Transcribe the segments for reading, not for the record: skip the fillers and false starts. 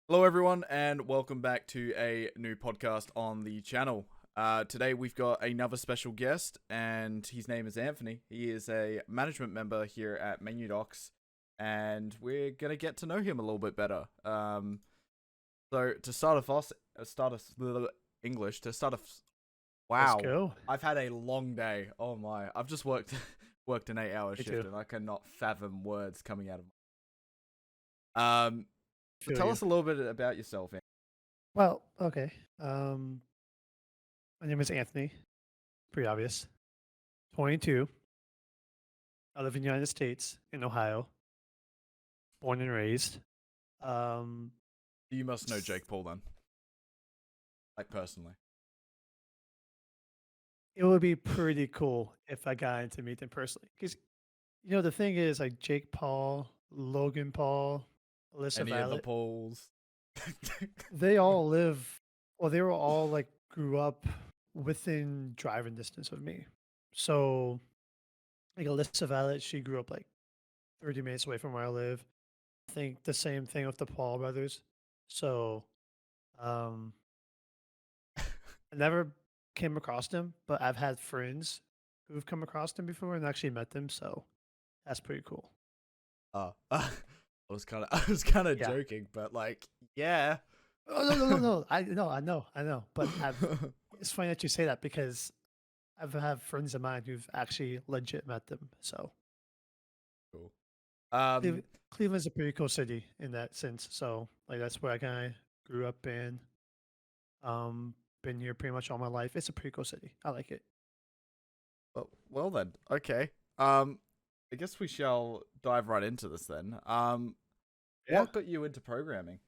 Hello, everyone, and welcome back to a new podcast on the channel. Today, we've got another special guest, and his name is Anthony. He is a management member here at MenuDocs, and we're gonna get to know him a little bit better. So to start us English. To start us, Let's wow, go. I've had a long day. Oh my, I've just worked worked an 8 hour Me shift, too. and I cannot fathom words coming out of my. So Feel tell you. us a little bit about yourself. Well, okay. Um, my name is Anthony. Pretty obvious. 22. I live in the United States, in Ohio. Born and raised. Um, You must know s- Jake Paul then, like personally. it would be pretty cool if I got to meet them personally. Because, the thing is, like Jake Paul, Logan Paul, Alyssa Any of the Violet, Pauls? they all live, well, they were all like grew up within driving distance of me. So, like Alyssa Violet, she grew up like 30 minutes away from where I live. I think the same thing with the Paul brothers. So, um, I never came across them, but I've had friends who've come across them before and actually met them. So that's pretty cool. I I was kind of Yeah. joking, but like, yeah. Oh no, no, no, no. I know. But it's funny that you say that because I've had friends of mine who've actually legit met them. So Cool. Um, Cleveland's a pretty cool city in that sense. So like that's where I kind of grew up in. Um, been here pretty much all my life. It's a pretty cool city. I like it. well then, okay. Um, I guess we shall dive right into this then. Yeah. What got you into programming?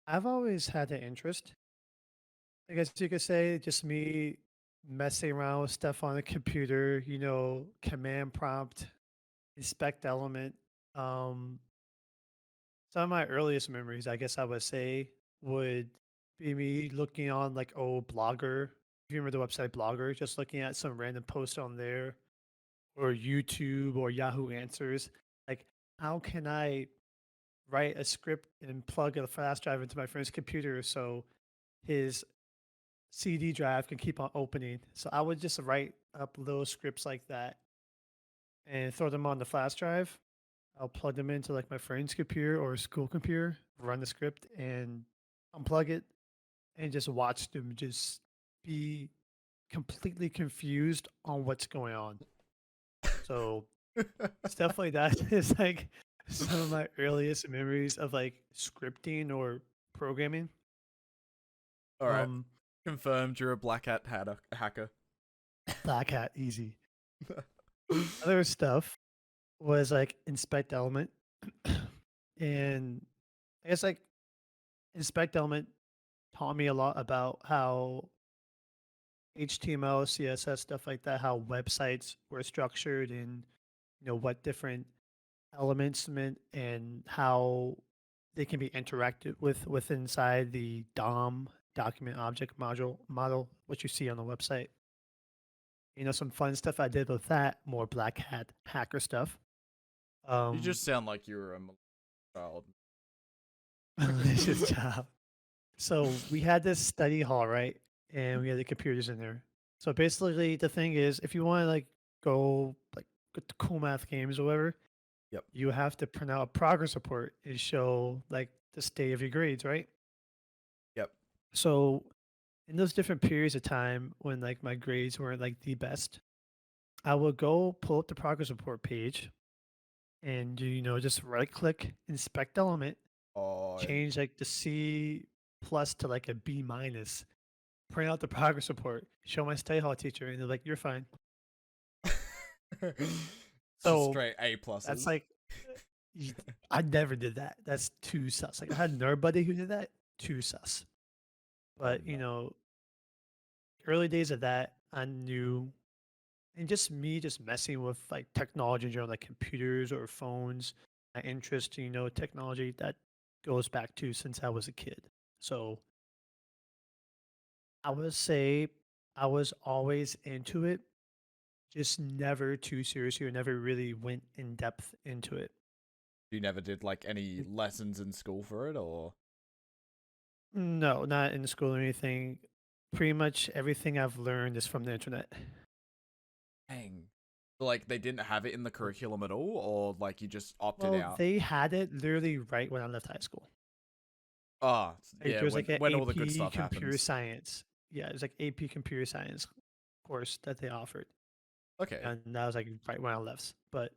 I've always had an interest. I guess you could say just me messing around with stuff on the computer, command prompt, inspect element. Um, some of my earliest memories, I guess I would say, would be me looking on like old Blogger. If you remember the website Blogger, just looking at some random post on there or YouTube or Yahoo Answers. Like, how can I write a script and plug a flash drive into my friend's computer so his CD drive can keep on opening? So I would just write up little scripts like that and throw them on the flash drive. I'll plug them into like my friend's computer or school computer, run the script and unplug it and just watch them just be completely confused on what's going on. So stuff like that is like some of my earliest memories of like scripting or programming. All right, Um, confirmed. You're a black hat hacker. Black Hat, easy. Other stuff was like inspect element, and I guess like inspect element taught me a lot about how HTML, CSS, stuff like that, how websites were structured, and what different elements meant, and how they can be interacted with inside the DOM document object model, what you see on the website. Some fun stuff I did with that, more black hat hacker stuff. You Um, just sound like you're a child. malicious job. So we had this study hall, right? And we had the computers in there. So basically, the thing is, if you want to like go like get the cool math games or whatever, Yep. you have to print out a progress report and show like the state of your grades, right? Yep. So in those different periods of time when like my grades weren't like the best, I would go pull up the progress report page and just right click inspect element, Oh. change like the C plus to like a B minus, print out the progress report, show my study hall teacher, and they're like, "You're fine." Just So straight A that's pluses. like, y- I never did that. That's too sus. Like I had another buddy who did that. Too sus. Oh But no. early days of that, I knew, and just me just messing with like technology in general, like computers or phones. My interest, technology that goes back to since I was a kid. So I would say I was always into it, just never too seriously or never really went in depth into it. You never did like any lessons in school for it, or? No, not in school or anything. Pretty much everything I've learned is from the internet. Dang. Like they didn't have it in the curriculum at all, or like you just opted Well, out? they had it literally right when I left high school. Ah, Like yeah. there was like an When all the good AP stuff computer happens. science. Yeah, it was like AP computer science course that they offered. Okay. And that was like right when I left. But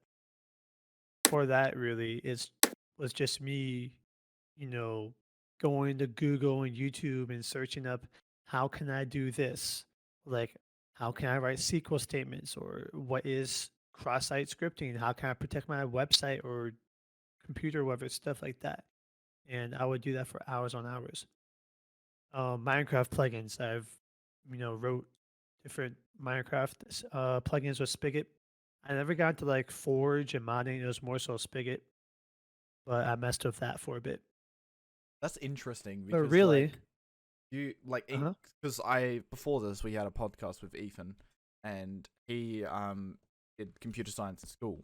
for that really is was just me, you know, going to Google and YouTube and searching up how can I do this? Like how can I write SQL statements or what is cross-site scripting? How can I protect my website or computer, whatever stuff like that. And I would do that for hours on hours. Minecraft plugins. I've wrote different Minecraft plugins with Spigot. I never got to like Forge and modding. It was more so Spigot, but I messed with that for a bit. That's interesting But because really, like you like uh huh, because I before this we had a podcast with Ethan, and he did computer science at school.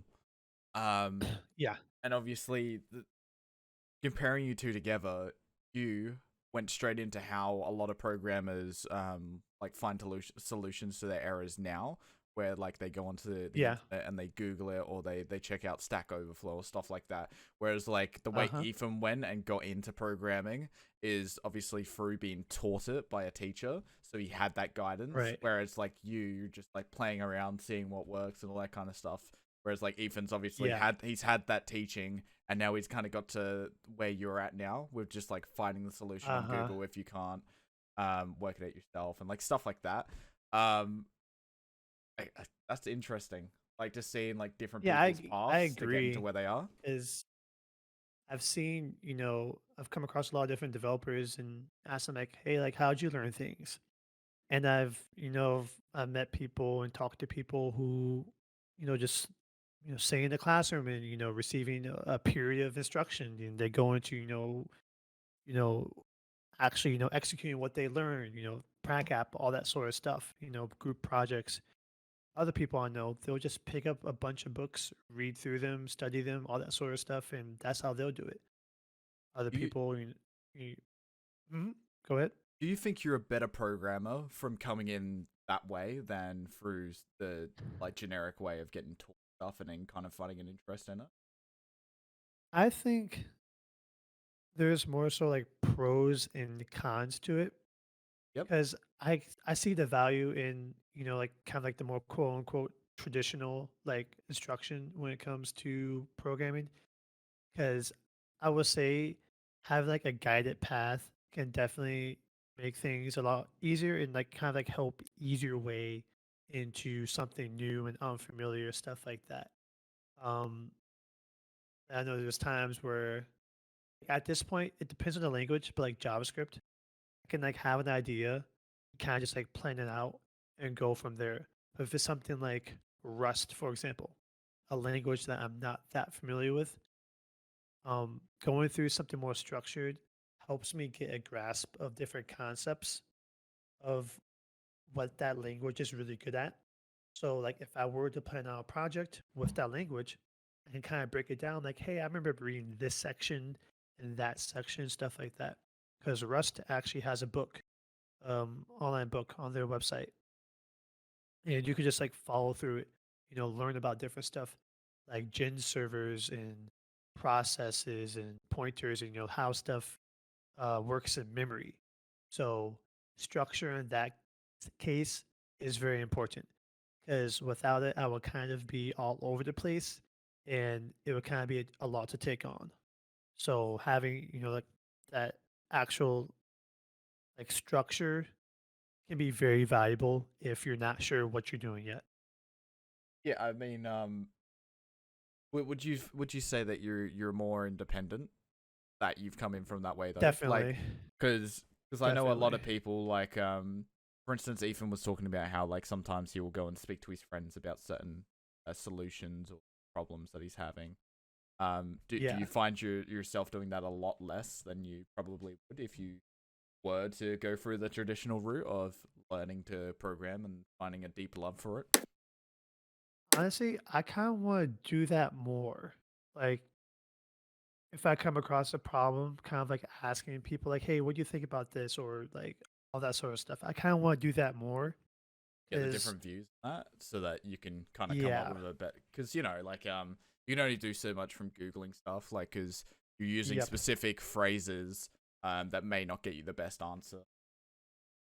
Um, yeah, and obviously comparing you two together, you went straight into how a lot of programmers like find solutions to their errors now, where like they go onto the yeah, internet and they Google it, or they check out Stack Overflow or stuff like that. Whereas like the uh way huh, Ethan went and got into programming is obviously through being taught it by a teacher, so he had that guidance. right, Whereas like you're just like playing around, seeing what works and all that kind of stuff. Whereas like Ethan's obviously yeah, he's had that teaching, and now he's kind of got to where you're at now with just like finding the solution uh on huh. Google if you can't work it out yourself and like stuff like that. Um, that's interesting. Like just seeing like different Yeah, people's I paths to get into agree where they are. because I've seen I've come across a lot of different developers and asked them like, hey, like how'd you learn things? And I've met people and talked to people who, just, say in the classroom and, receiving a period of instruction and they go into, you know, actually, executing what they learn, prac app, all that sort of stuff, group projects. Other people I know, they'll just pick up a bunch of books, read through them, study them, all that sort of stuff, and that's how they'll do it. Other Do you people, you, Mhm. Go ahead. do you think you're a better programmer from coming in that way than through the like generic way of getting taught stuff and then kind of finding an interest in it? I think there's more so like pros and cons to it Yep. because I see the value in like kind of like the more quote unquote traditional like instruction when it comes to programming because I would say have like a guided path can definitely make things a lot easier and like kind of like help ease your way into something new and unfamiliar stuff like that. Um, I know there's times where at this point it depends on the language, but like JavaScript, I can like have an idea, kind of just like plan it out and go from there. But if it's something like Rust, for example, a language that I'm not that familiar with, going through something more structured helps me get a grasp of different concepts of what that language is really good at. So, like, if I were to plan out a project with that language, I can kind of break it down. Like, hey, I remember reading this section and that section, stuff like that. Because Rust actually has a book, online book on their website, and you could just like follow through it. Learn about different stuff like gen servers and processes and pointers, and how stuff works in memory. So structure in that case is very important because without it, I would kind of be all over the place, and it would kind of be a lot to take on. So having like that actual like structure can be very valuable if you're not sure what you're doing yet. Yeah, I mean, would you say that you're more independent, that you've come in from that way though? Like, Definitely, because I know a lot definitely. of people like for instance, Ethan was talking about how like sometimes he will go and speak to his friends about certain solutions or problems that he's having. Do Yeah. you find yourself doing that a lot less than you probably would if you were to go through the traditional route of learning to program and finding a deep love for it? Honestly, I kind of want to do that more. Like, if I come across a problem, kind of like asking people like, "Hey, what do you think about this?" or like all that sort of stuff. I kind of want to do that more Get the because different views on that so that you can kind of come up yeah, with a better, because like you can only do so much from googling stuff, like because you're using yep, specific phrases that may not get you the best answer,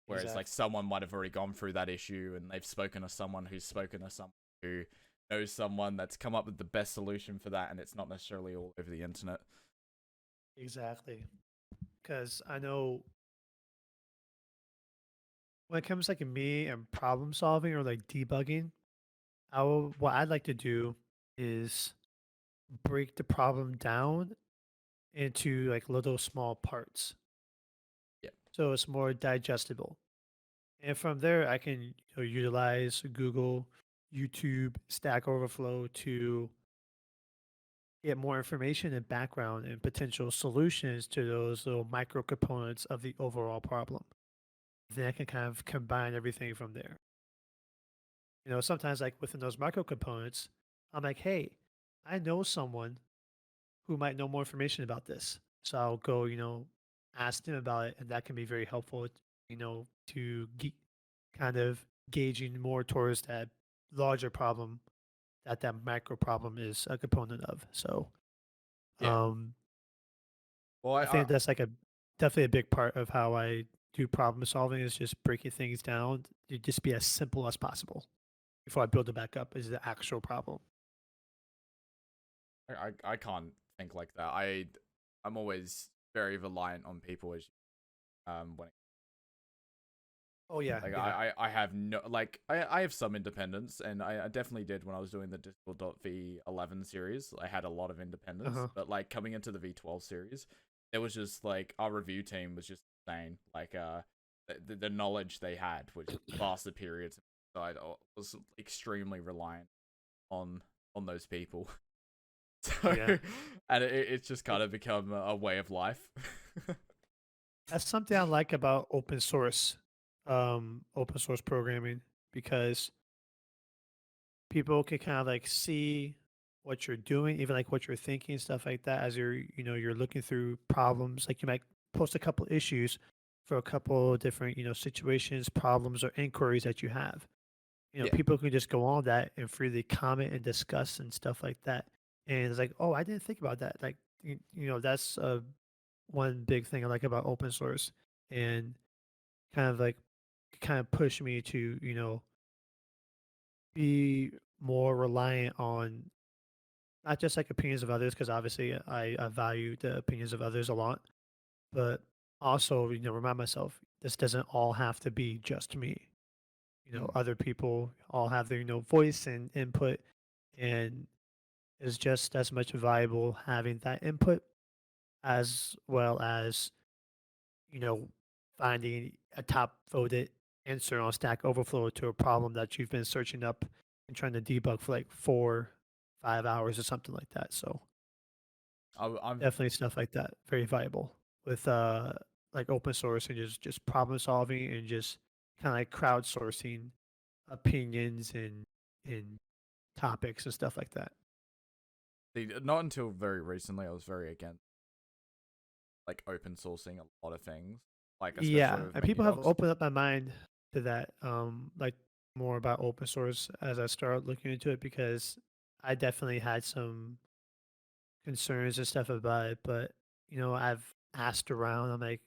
whereas like exactly. someone might have already gone through that issue and they've spoken to someone who's spoken to someone who knows someone that's come up with the best solution for that, and it's not necessarily all over the internet. Exactly. Because I know when it comes like me and problem solving or like debugging, what I'd like to do is break the problem down into like little small parts. Yeah. So it's more digestible. And from there, I can utilize Google, YouTube, Stack Overflow to get more information and background and potential solutions to those little micro components of the overall problem. Then I can kind of combine everything from there. Sometimes like within those micro components, I'm like, hey, I know someone who might know more information about this. So I'll go, ask them about it. And that can be very helpful, to kind of gauging more towards that larger problem that micro problem is a component of. So Yeah. um, Well, I think that's like a definitely a big part of how I do problem solving is just breaking things down to just be as simple as possible before I build it back up is the actual problem. I can't think like that. I'm always very reliant on people as when Oh yeah, like yeah. I have no, like I have some independence, and I definitely did when I was doing the Discord.v11 series. I had a lot of independence, Uh-huh. but like coming into the V12 series, it was just like our review team was just insane. Like the knowledge they had was just vast superior to me. So I was extremely reliant on those people. Yeah. So, and it's just kind of become a way of life. That's something I like about open source programming because people can kind of like see what you're doing, even like what you're thinking, stuff like that, as you're looking through problems. Like you might post a couple issues for a couple different, situations, problems, or inquiries that you have. Yeah. People can just go on that and freely comment and discuss and stuff like that. And it's like, oh, I didn't think about that. Like, that's one big thing I like about open source, and kind of like kind of push me to be more reliant on not just like opinions of others because obviously I value the opinions of others a lot, but also remind myself this doesn't all have to be just me. Mm. Other people all have their voice and input, and is just as much valuable having that input as well as you know finding a top voted answer on Stack Overflow to a problem that you've been searching up and trying to debug for like 4 5 hours or something like that. So I'm definitely stuff like that very valuable with like open source and just problem solving and just kind of like crowdsourcing opinions and topics and stuff like that. not until very recently I was very against like open sourcing a lot of things, like especially Yeah, with and menu people have docs. opened up my mind to that, like more about open source as I started looking into it because I definitely had some concerns and stuff about it. But I've asked around. I'm like,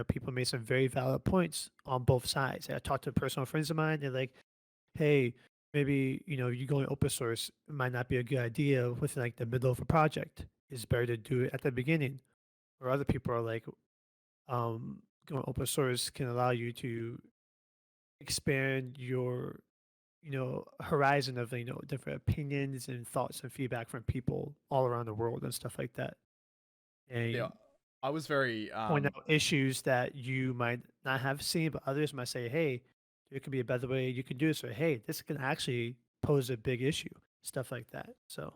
people made some very valid points on both sides. I talked to personal friends of mine. They're like, hey, maybe you going open source might not be a good idea within like the middle of a project. It's better to do it at the beginning. Or other people are like, going open source can allow you to expand your horizon of different opinions and thoughts and feedback from people all around the world and stuff like that, Yeah, and I was very point out issues that you might not have seen but others might say, hey, there could be a better way you can do this, or hey, this can actually pose a big issue, stuff like that. So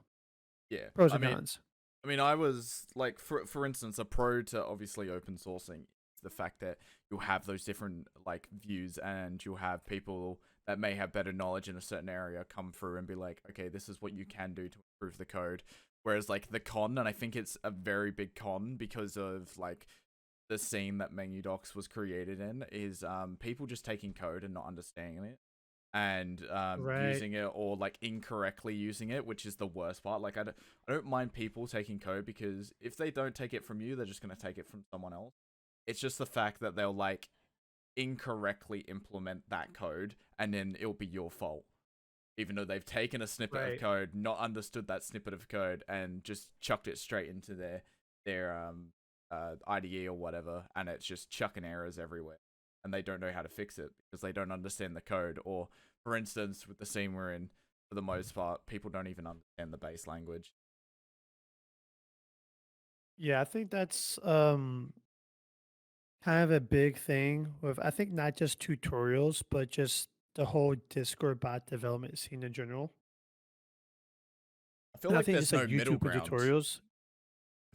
yeah. pros I and mean, cons. I was like, for instance, a pro to obviously open sourcing is the fact that you'll have those different like views, and you'll have people that may have better knowledge in a certain area come through and be like, okay, this is what you can do to improve the code. Whereas like the con, and I think it's a very big con because of like the scene that MenuDocs was created in, is people just taking code and not understanding it, and Right. using it, or like incorrectly using it, which is the worst part. Like I don't mind people taking code, because if they don't take it from you, they're just going to take it from someone else. It's just the fact that they'll like incorrectly implement that code, and then it'll be your fault, even though they've taken a snippet of Right. code, not understood that snippet of code, and just chucked it straight into their IDE or whatever, and it's just chucking errors everywhere, and they don't know how to fix it because they don't understand the code. Or, for instance, with the scene we're in, for the most part, people don't even understand the base language. Yeah, I think that's kind of a big thing with, I think, not just tutorials, but just the whole Discord bot development scene in general. I feel And I like think there's just no like middle YouTube ground. tutorials.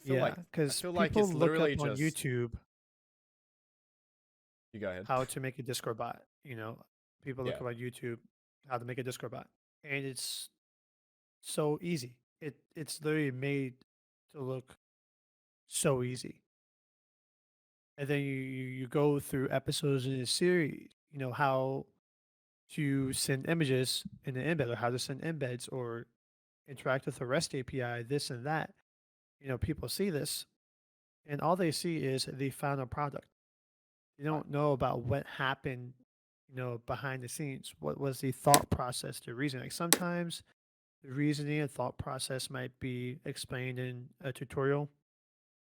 Yeah, I because feel like people it's look literally up on just YouTube you go ahead. how to make a Discord bot. People look Yeah, up on YouTube how to make a Discord bot, and it's so easy. It's literally made to look so easy. And then you go through episodes in a series. How to send images in the embed, or how to send embeds, or interact with the REST API, this and that. People see this, and all they see is the final product. They right. don't know about what happened, behind the scenes. What was the thought process, the reason? Like sometimes the reasoning and thought process might be explained in a tutorial,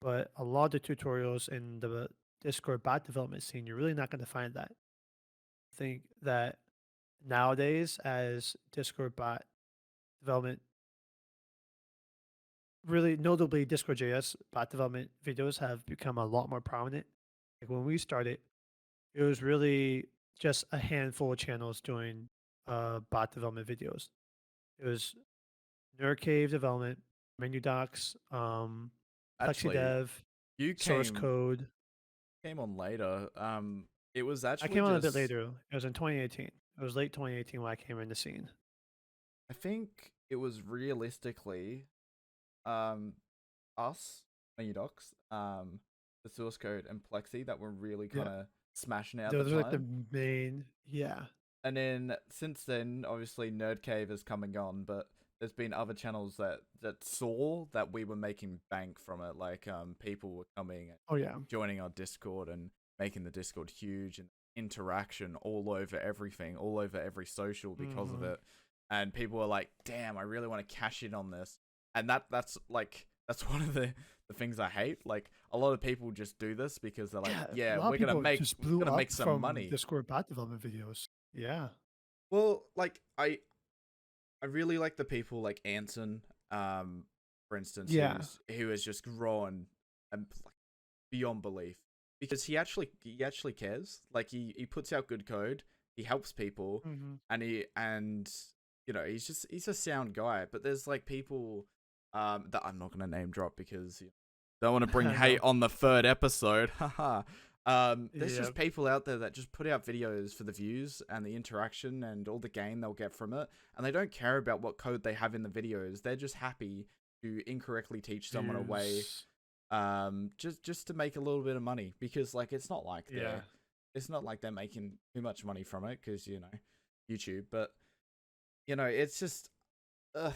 but a lot of the tutorials in the Discord bot development scene, you're really not going to find that. I think that nowadays, as Discord bot development, really notably Discord.js bot development videos have become a lot more prominent. Like when we started, it was really just a handful of channels doing bot development videos. It was Nerd Cave Development, MenuDocs, Actually, PlexiDev, you Source Code. came on later. It was I actually came on a bit just, later. It was in 2018. It was late 2018 when I came in the scene. I think it was realistically um us, MenuDocs, the source code and Plexi that were really kind Yeah. of smashing it at the Those are like the time. main, yeah. And then since then, obviously Nerd Cave has come and gone, but there's been other channels that saw that we were making bank from it. Like people were coming and Oh, yeah. joining our Discord and making the Discord huge, and interaction all over everything, all over every social because of Hmm. it. And people were like, "Damn, I really want to cash in on this." And that's one of the things I hate. Like a lot of people just do this because they're like, Yeah. A "Yeah, lot of people just we're blew gonna make up some from money." Discord bot development videos. Yeah. Well, like I really like the people like Anson, for instance, Yeah. who has just grown and like beyond belief, because he actually cares. Like he puts out good code, he helps people, Hmm. and he's a sound guy. But there's like people that I'm not gonna name drop because don't want to bring I hate know. on the third episode. Haha. There's Yeah. just people out there that just put out videos for the views and the interaction and all the gain they'll get from it, and they don't care about what code they have in the videos. They're just happy to incorrectly teach someone a way, Views. just to make a little bit of money, because like Yeah. it's not like they're making too much money from it, because YouTube. But it's just, ugh.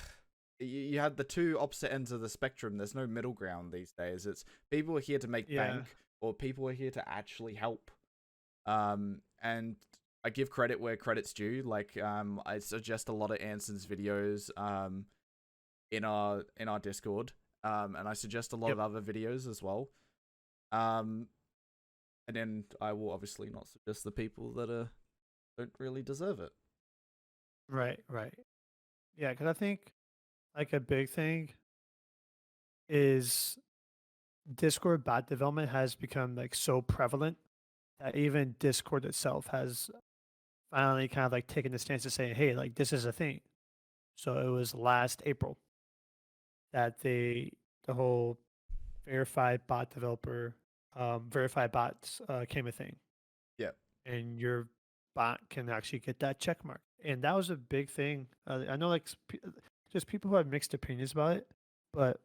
You had the two opposite ends of the spectrum. There's no middle ground these days. It's people are here to make Yeah. bank, or people are here to actually help. And I give credit where credit's due. Like I suggest a lot of Anson's videos in our Discord. And I suggest a lot Yep. of other videos as well. Um, and then I will obviously not suggest the people that don't really deserve it. Right. Right. Yeah. Because I think like a big thing is Discord bot development has become like so prevalent that even Discord itself has finally kind of like taken the stance to say, hey, like this is a thing. So it was last April that the whole verified bot developer, verified bots came a thing, Yeah, and your bot can actually get that check mark. And that was a big thing. I know, like, just people who have mixed opinions about it. But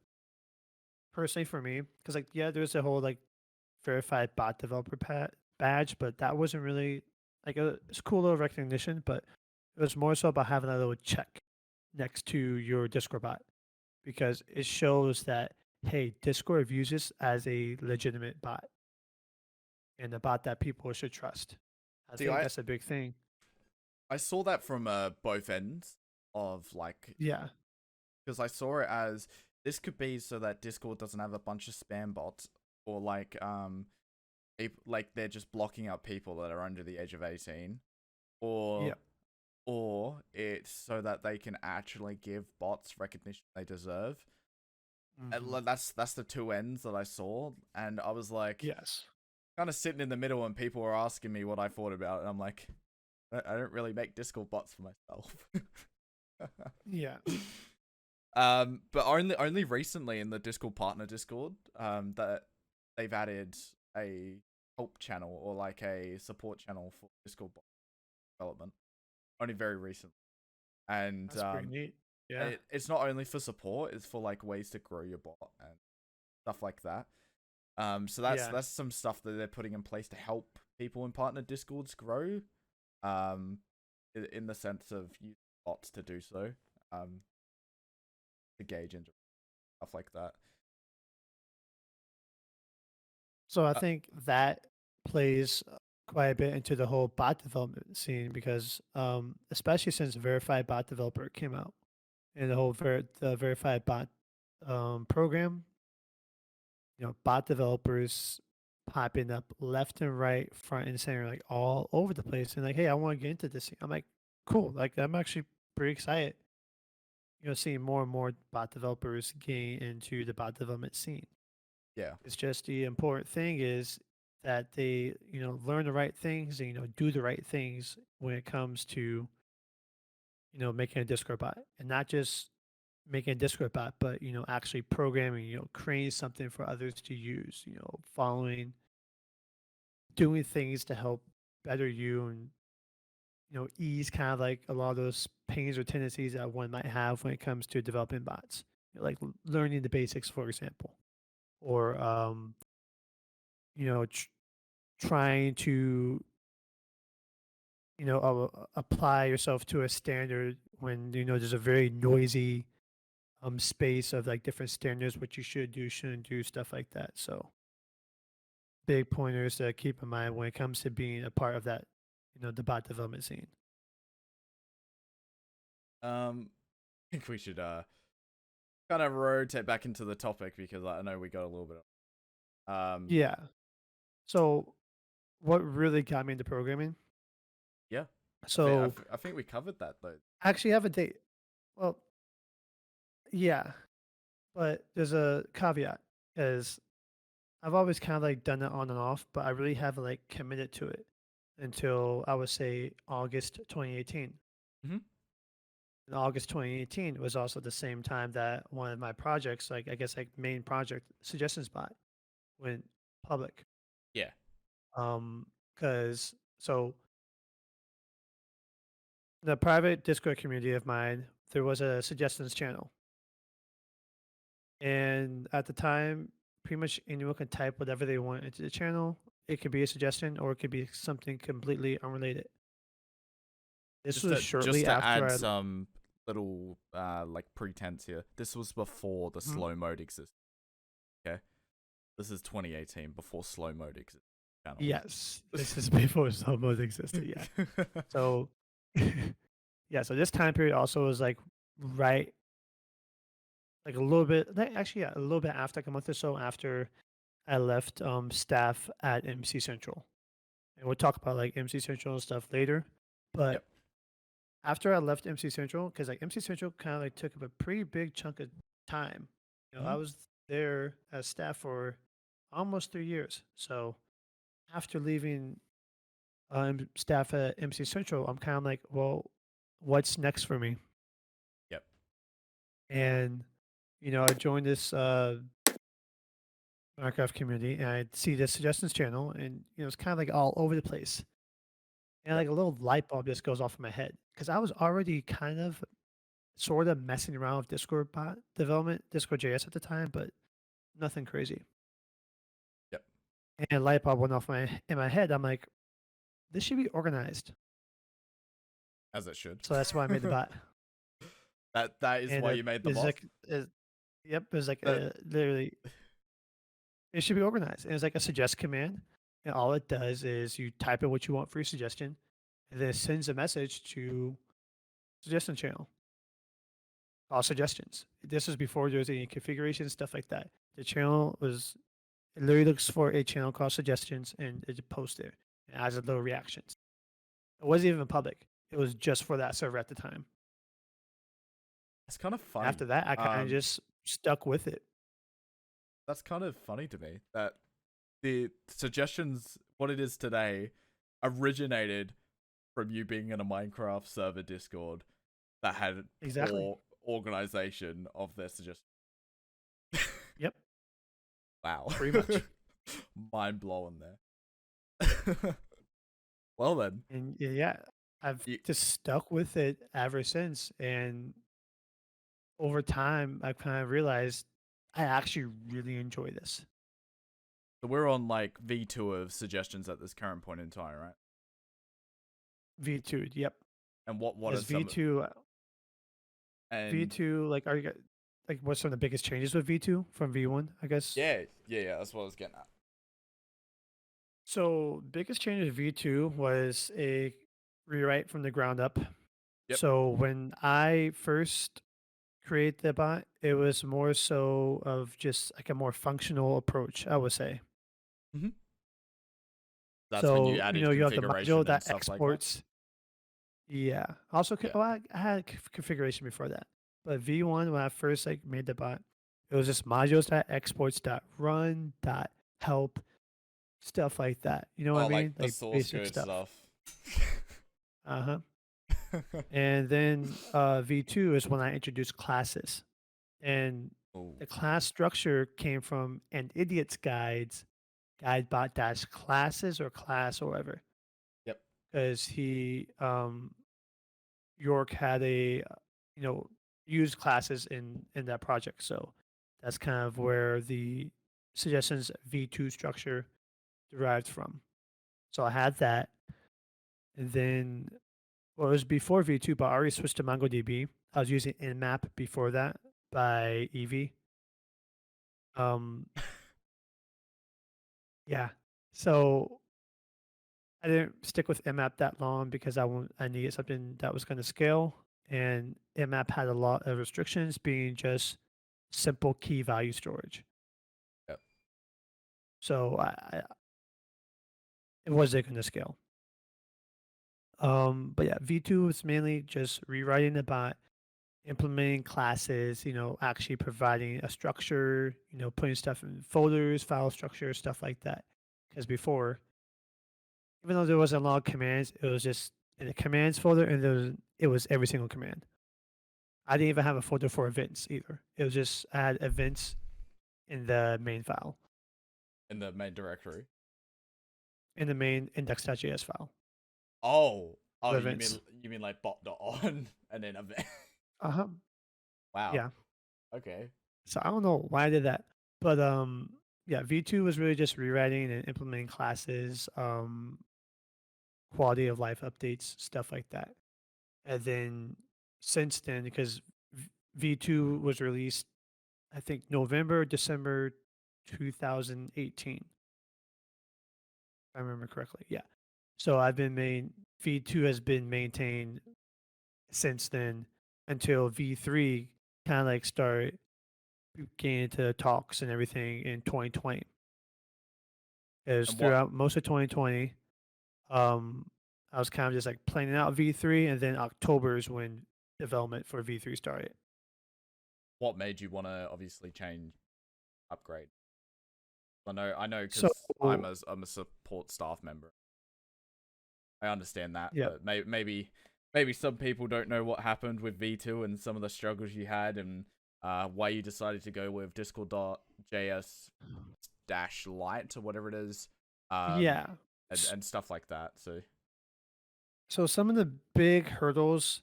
personally, for me, because like yeah, there's a whole like verified bot developer badge, but that wasn't really like it's a cool little recognition, but it was more so about having a little check next to your Discord bot because it shows that hey, Discord views this as a legitimate bot and a bot that people should trust. I See, think that's a big thing. I saw that from both ends of like, Yeah, because I saw it as this could be so that Discord doesn't have a bunch of spam bots, or like like they're just blocking out people that are under the age of 18, yeah, or it's so that they can actually give bots recognition they deserve. And hmm that's the two ends that I saw, and I was like yes, kind of sitting in the middle, and people were asking me what I thought about it, and I'm like, I don't really make Discord bots for myself. yeah. But only recently in the Discord partner Discord, that they've added a help channel or like a support channel for Discord bot development. Only very recent, and That's pretty neat. Yeah, it's not only for support; it's for like ways to grow your bot and stuff like that. So yeah. that's some stuff that they're putting in place to help people in partner Discords grow. Um, in the sense of using bots to do so. To gauge and stuff like that. So I Uh, think that plays quite a bit into the whole bot development scene because, especially since verified bot developer came out and the whole the verified bot program, bot developers popping up left and right, front and center, like all over the place, and like, hey, I want to get into this. I'm like, cool. Like, I'm actually pretty excited. Seeing more and more bot developers getting into the bot development scene. yeah. It's just the important thing is that they, learn the right things and, do the right things when it comes to, making a Discord bot and not just making a Discord bot, but, actually programming, creating something for others to use, following, doing things to help better you and, ease kind of like a lot of those pains or tendencies that one might have when it comes to developing bots, like learning the basics, for example, or, you know, tr- trying to apply yourself to a standard when there's a very noisy space of like different standards, what you should do, shouldn't do, stuff like that. So big pointers to keep in mind when it comes to being a part of that, the bot development scene. I think we should kind of rotate back into the topic because I know we got a little bit. Yeah. So what really got me into programming? Yeah. So I think we covered that though. I actually have a date. Well, yeah, but there's a caveat because I've always kind of like done it on and off, but I really haven't like committed to it until I would say August 2018. Mm-hmm. In August 2018 was also the same time that one of my projects, like I guess like main project suggestions bot went public. Yeah. Because so in the private Discord community of mine, there was a suggestions channel. And at the time, pretty much anyone can type whatever they want into the channel. It could be a suggestion or it could be something completely unrelated. This was Just shortly to after add I. some little like pretense here. This was before the Mhm. slow mode existed. Okay. This is 2018 before slow mode existed. Channel. Yes, this is before slow mode existed. Yeah. So, yeah. So this time period also was like right, like a little bit. Actually, yeah, a little bit after, like a month or so after I left staff at MC Central, and we'll talk about like MC Central and stuff later. But Yep. after I left MC Central, because like MC Central kind of like took up a pretty big chunk of time. Mm-hmm. I was there as staff for almost 3 years. So after leaving staff at MC Central, I'm kind of like, well, what's next for me? Yep. And I joined this Minecraft community, and I see this suggestions channel, and it's kind of like all over the place, and Yep. like a little light bulb just goes off in my head because I was already kind of sort of messing around with Discord bot development, Discord JS at the time, but nothing crazy. Yep. And a light bulb went off in my head. I'm like, this should be organized. As it should. So that's why I made the bot. That is And why you made the it's bot. like, yep, it's like That- literally, it should be organized. And it's like a suggest command. And all it does is you type in what you want for your suggestion, and then it sends a message to suggestion channel. All suggestions. This was before there was any configuration, stuff like that. The channel was, it literally looks for a channel called suggestions and it posts there. It adds a little reactions. It wasn't even public. It was just for that server at the time. That's kind of funny. After that, I kind of just stuck with it. That's kind of funny to me that the suggestions, what it is today, originated from you being in a Minecraft server Discord that had Exactly. poor organization of their suggestions. Yep. Wow. Pretty much. Mind blowing there. Well then. And yeah, I've just stuck with it ever since. And over time, I've kind of realized I actually really enjoy this. So we're on like V2 of suggestions at this current point in time, right? V2, yep. And what is V2? and V2, like, are you like, what's some of the biggest changes with V2 from V1? I guess. Yeah. That's what I was getting at. So biggest change with V2 was a rewrite from the ground up. Yep. So when I first create the bot, it was more so of just like a more functional approach, I would say. Mm-hmm. That's so, when you added you have the configuration module and that stuff exports. like Yeah. Also, Yeah. well, I had configuration before that. But V1, when I first like made the bot, it was just modules.exports.run.help, stuff like that. You know what I mean? Like the source basic code stuff. Uh-huh. And then V2 is when I introduced classes. And Ooh. the class structure came from an idiot's guides, guidebot dash classes or class or whatever. Yep. Because York had used classes in that project. So that's kind of where the suggestions V2 structure derived from. So I had that. And then, well, it was before V2, but I already switched to MongoDB. I was using Nmap before that by Eevee. Yeah. So I didn't stick with Nmap that long because I needed something that was going to scale. And Nmap had a lot of restrictions, being just simple key value storage. Yep. So it wasn't going to scale. But yeah, V2 was mainly just rewriting the bot, implementing classes, actually providing a structure, putting stuff in folders, file structure, stuff like that. Because before, even though there wasn't a lot of commands, it was just in the commands folder, and it was every single command. I didn't even have a folder for events either. It was just I had events in the main file. In the main directory. In the main index.js file. Oh, events. you mean like bot.on and then event. Uh-huh. Wow. Yeah. Okay. So I don't know why I did that. But yeah, V2 was really just rewriting and implementing classes, quality of life updates, stuff like that. And then since then, because V2 was released, I think November, December 2018. If I remember correctly. Yeah. So V2 has been maintained since then until V3 kind of like started getting into talks and everything in 2020. Because throughout most of 2020, I was kind of just like planning out V3, and then October is when development for V3 started. What made you want to obviously upgrade? I know, because I'm a support staff member. I understand that, but maybe some people don't know what happened with V2 and some of the struggles you had, and why you decided to go with Discord.js -lite or whatever it is. Yeah. And stuff like that. So some of the big hurdles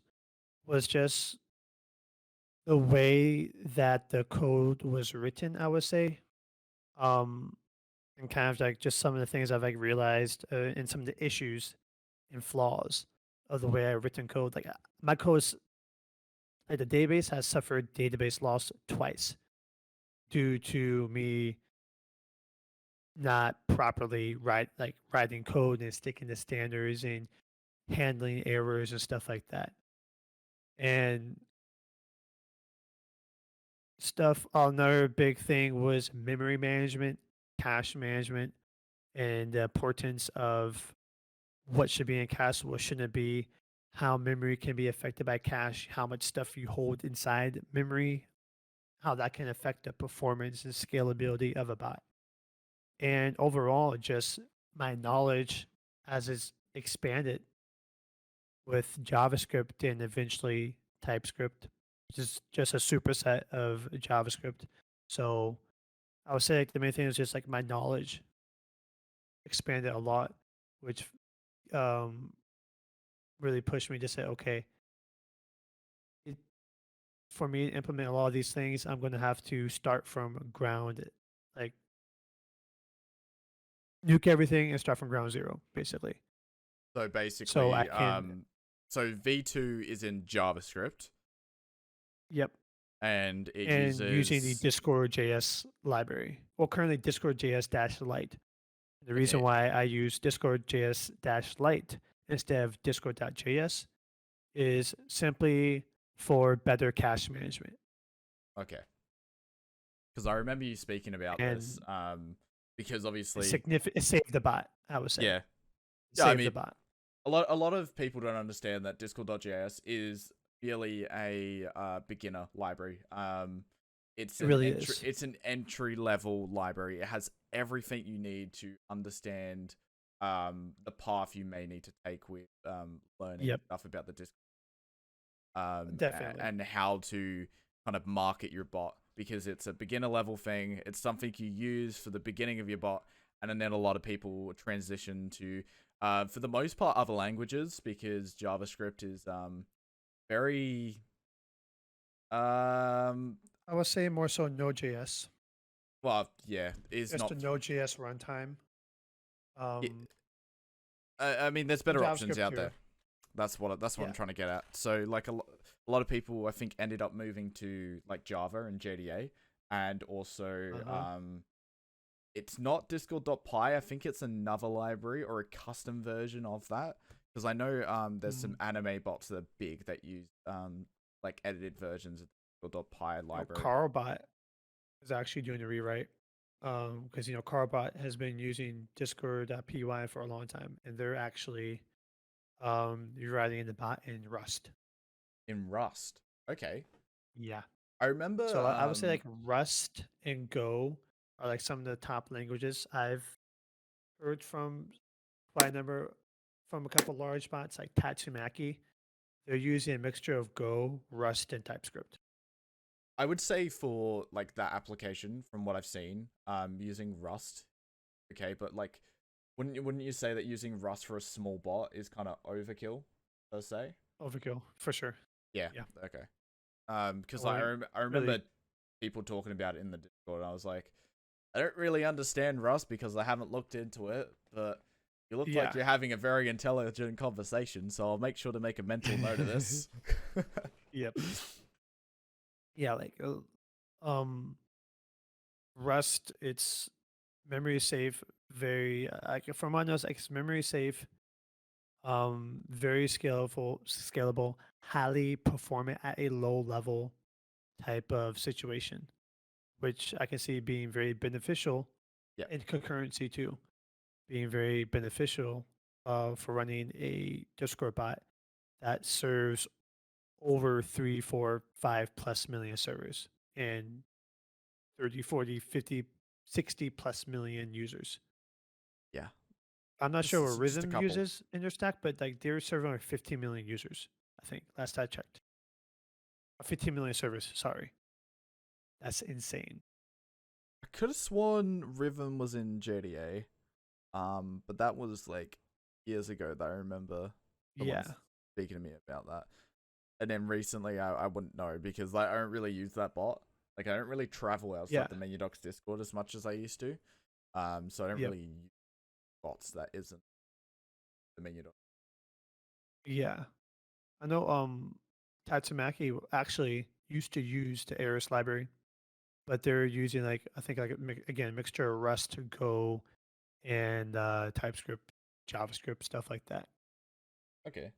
was just the way that the code was written, I would say, um, and kind of like just some of the things I've like realized and some of the issues and flaws of the way I've written code. Like my code's like the database has suffered database loss twice due to me not properly writing code and sticking to standards and handling errors and stuff like that. And another big thing was memory management, cache management, and the importance of what should be in cache, what shouldn't be, how memory can be affected by cache, how much stuff you hold inside memory, how that can affect the performance and scalability of a bot. And overall, just my knowledge as it's expanded with JavaScript and eventually TypeScript, which is just a superset of JavaScript. So I would say like the main thing is just like my knowledge expanded a lot, which um, really pushed me to say, okay, it, for me to implement a lot of these things, I'm going to have to start from ground, like nuke everything and start from ground zero, basically. So So I basically, can, so V2 is in JavaScript yep, and it and using the uses Discord JS library. Well, currently Discord JS dash Lite. The reason okay, why I use Discord JS dash Lite instead of Discord.js is simply for better cache management. okay, because I remember you speaking about this, And because it obviously, it saved the bot, I would say. yeah, It yeah, I saved the mean, bot. a lot of people don't understand that Discord.js is really a beginner library. It really is. It's an entry level library. It has everything you need to understand the path you may need to take with learning Yep, stuff about the Discord definitely. and how to kind of market your bot, because it's a beginner level thing. It's something you use for the beginning of your bot, and then a lot of people transition to, for the most part, other languages, because JavaScript is very um I would say more so Node.js, well, yeah, is just a not. Node.js runtime. It, Um, I mean, there's and better options JavaScript out there. too. That's what I'm Yeah. trying to get at. So like a lot of people I think ended up moving to like Java and JDA, and also Uh huh. it's not Discord.py. I think it's another library or a custom version of that, because I know there's some Mm. anime bots that are big that use like edited versions of Discord.py You know, library. Carlbot is actually doing a rewrite. Because you know Carbot has been using Discord.py for a long time, and they're actually rewriting in the bot in Rust. In Rust. Okay. Yeah. I remember So I would say like Rust and Go are like some of the top languages I've heard from quite a number from a couple large bots like Tatsumaki. They're using a mixture of Go, Rust, and TypeScript. I would say for like that application, from what I've seen, using Rust, okay, but like wouldn't you say that using Rust for a small bot is kind of overkill, per se? Overkill for sure. Yeah, Yeah. okay. Because Well, I remember really, people talking about it in the Discord, and I was like, I don't really understand Rust because I haven't looked into it, but you look like yeah. you're having a very intelligent conversation, so I'll make sure to make a mental note of this. Yep. Yeah, like um Rust, it's memory safe, very like from my notes, like it's memory safe, very scalable, highly performant at a low level type of situation, which I can see being very beneficial Yep. in concurrency too, being very beneficial for running a Discord bot that serves over 3, 4, 5 plus million servers and 30, 40, 50, 60 plus million users. Yeah. I'm not sure what Just a Rhythm couple. uses in their stack, but like they're serving like 15 million users, I think, last I checked. 15 million servers, sorry. That's insane. I could have sworn Rhythm was in JDA. But that was like years ago that I remember someone Yeah. speaking to me about that. and then recently I wouldn't know because like I don't really use that bot. Like I don't really travel Yeah. outside the MenuDocs Discord as much as I used to. So I don't Yep. really use bots that isn't the MenuDocs. Yeah. I know Tatsumaki actually used to use the Eris library, but they're using like I think like again a mixture of Rust, Go, and TypeScript, JavaScript, stuff like that. Okay.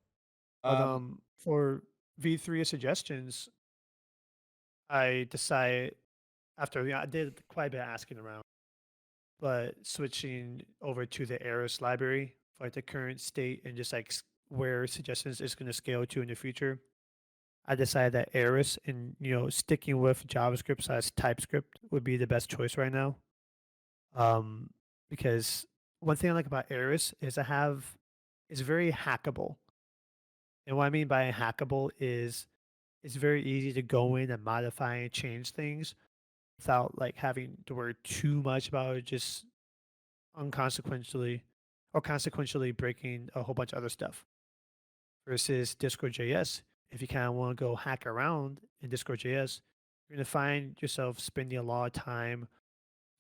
But Um, for V3 suggestions, I decided after I did quite a bit of asking around, but switching over to the Eris library for like the current state and just like where suggestions is going to scale to in the future, I decided that Eris and sticking with JavaScript slash TypeScript would be the best choice right now. Um, because one thing I like about Eris is it's very hackable. And what I mean by hackable is it's very easy to go in and modify and change things without like having to worry too much about it, just unconsequentially or consequentially breaking a whole bunch of other stuff. Versus Discord.js, if you kind of want to go hack around in Discord.js, you're going to find yourself spending a lot of time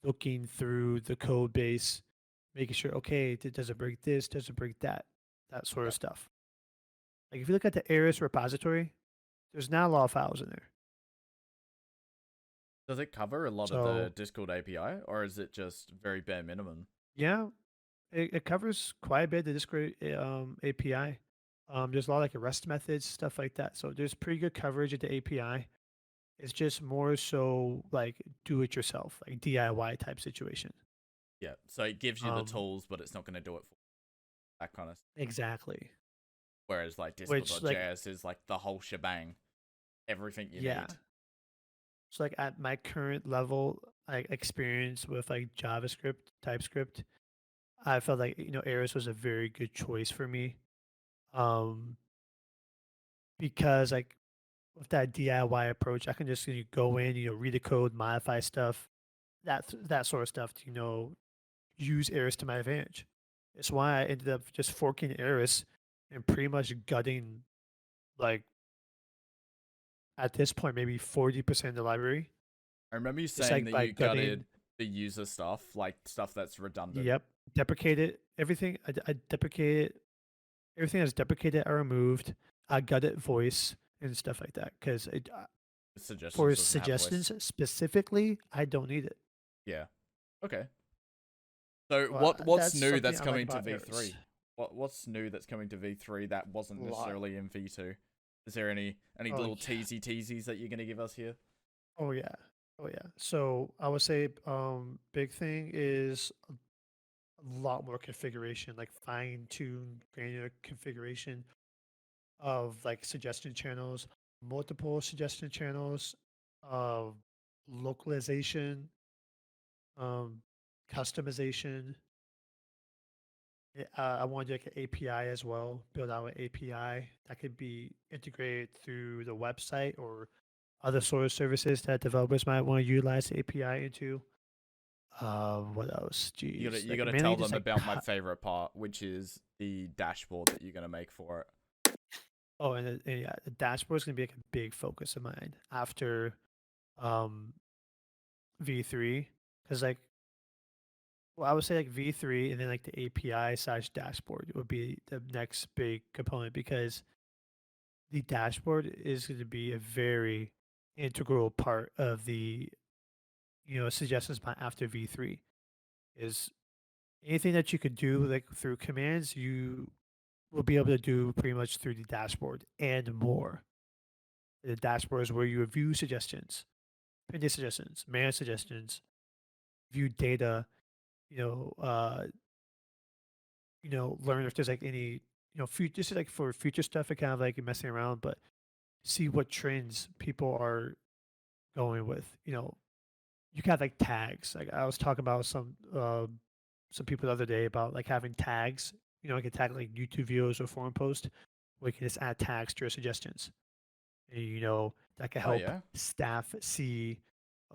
looking through the code base, making sure, okay, does it break this? Does it break that? That sort yeah. of stuff. Like if you look at the Eris repository, there's not a lot of files in there. Does it cover a lot of the So Discord API, or is it just very bare minimum? yeah, it covers quite a bit of the Discord API. There's a lot of like REST methods, stuff like that. So there's pretty good coverage of the API. It's just more so like do it yourself, like DIY type situation. Yeah. So it gives you the Um, tools, but it's not going to do it for that kind of. exactly. Whereas like Which like Discord.js is like the whole shebang, everything you yeah. need. So like at my current level, like experience with like JavaScript, TypeScript, I felt like Eris was a very good choice for me. Um, because like with that DIY approach, I can just go in, read the code, modify stuff, that sort of stuff to use Eris to my advantage. It's why I ended up just forking Eris and pretty much gutting like at this point maybe 40% of the library. I remember you Just saying like that by you gutting, gutted the user stuff, like stuff that's redundant. yep, deprecated everything. I deprecated everything that's deprecated. I removed. I gutted voice and stuff like that because for Suggestions doesn't have voice. suggestions specifically, I don't need it. Yeah. Okay. So Well, what's that's new something that's I like coming to about Eris. V3? What's new that's coming to V3 that A wasn't lot. necessarily in V2? Is there any Oh little yeah. teasies that you're gonna give us here? Oh yeah. Oh yeah. So I would say big thing is a lot more configuration, like fine tuned granular configuration of like suggestion channels, multiple suggestion channels, of localization, um, customization. I wanted like an API as well, build out an API that could be integrated through the website or other sort of services that developers might want to utilize the API into. What else? Jeez, You like gotta mainly tell just them like about my favorite part, which is the dashboard that you're gonna make for it. oh, and yeah, the dashboard is gonna be like a big focus of mine after um V3 because like well, I would say like V3 and then like the API slash dashboard would be the next big component because the dashboard is going to be a very integral part of the suggestions by after V3 is anything that you could do like through commands you will be able to do pretty much through the dashboard and more. The dashboard is where you review suggestions, pending suggestions, manage suggestions, view data, you know, uh, learn if there's like any, future, this is like for future stuff, it kind of like messing around, but see what trends people are going with. You can have like tags. Like I was talking about some people the other day about like having tags. I can tag like YouTube videos or forum posts where you can just add tags to your suggestions. And, that can Oh help yeah. staff see,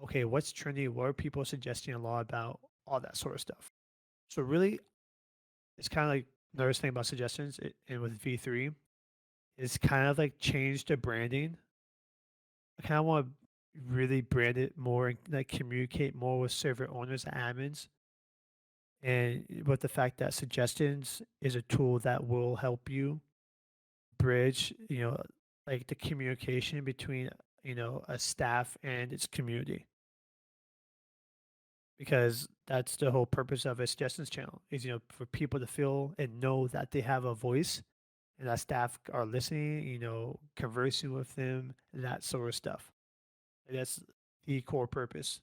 okay, what's trending, what are people suggesting a lot about, all that sort of stuff. So really, it's kind of like another thing about suggestions and with V3. is kind of like change the branding. I kind of want to really brand it more and like communicate more with server owners and admins. And with the fact that suggestions is a tool that will help you bridge, like the communication between, a staff and its community. Because that's the whole purpose of a suggestions channel is, for people to feel and know that they have a voice and that staff are listening, conversing with them, that sort of stuff. And that's the core purpose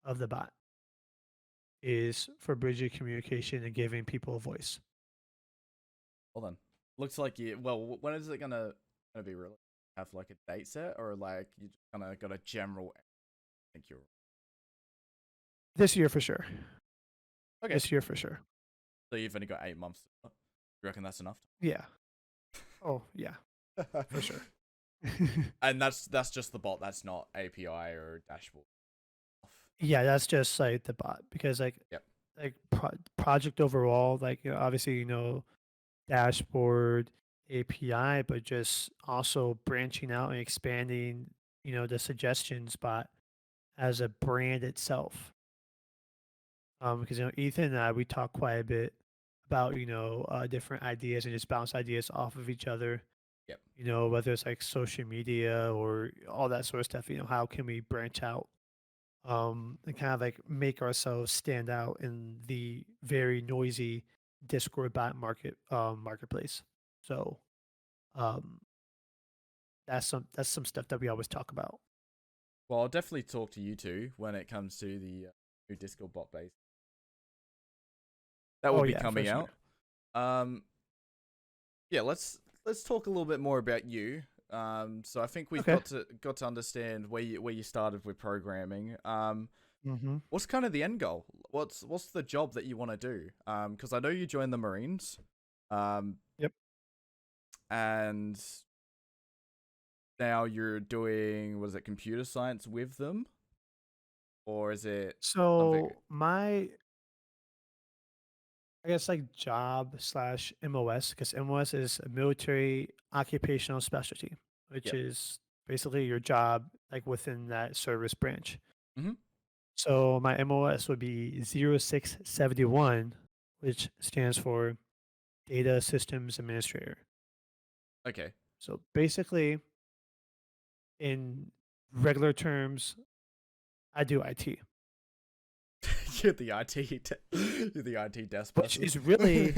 of the bot is for bridging communication and giving people a voice. Well then, looks like you. Well, when is it gonna be released? Have like a date set, or like you just kind of got a general? I think you're This year for sure. okay. This year for sure. So you've only got 8 months. You reckon that's enough? Yeah. Oh, yeah, for sure. And that's just the bot. That's not API or dashboard. Yeah, that's just like the bot because Yep. project overall, like obviously dashboard API, but just also branching out and expanding the suggestions bot as a brand itself. Because Ethan and I we talk quite a bit about different ideas and just bounce ideas off of each other. Yep. Whether it's like social media or all that sort of stuff. How can we branch out and kind of like make ourselves stand out in the very noisy Discord bot marketplace. So um, that's some stuff that we always talk about. Well, I'll definitely talk to you two when it comes to the new Discord bot base. That will Oh be yeah, for coming sure. out. Um, yeah, let's talk a little bit more about you. So I think we've Okay. got to understand where you started with programming. Mm-hmm. What's kind of the end goal? What's the job that you want to do? Because I know you joined the Marines. Um, Yep. and now you're doing, what is it, computer science with them, or is it something? So my I guess like job slash MOS because MOS is a military occupational specialty, which Yep. is basically your job like within that service branch. Mm-hmm. So my MOS would be 0671, which stands for Data Systems Administrator. Okay. So basically, in regular terms, I do IT, You're the you're the IT desk which person. is really,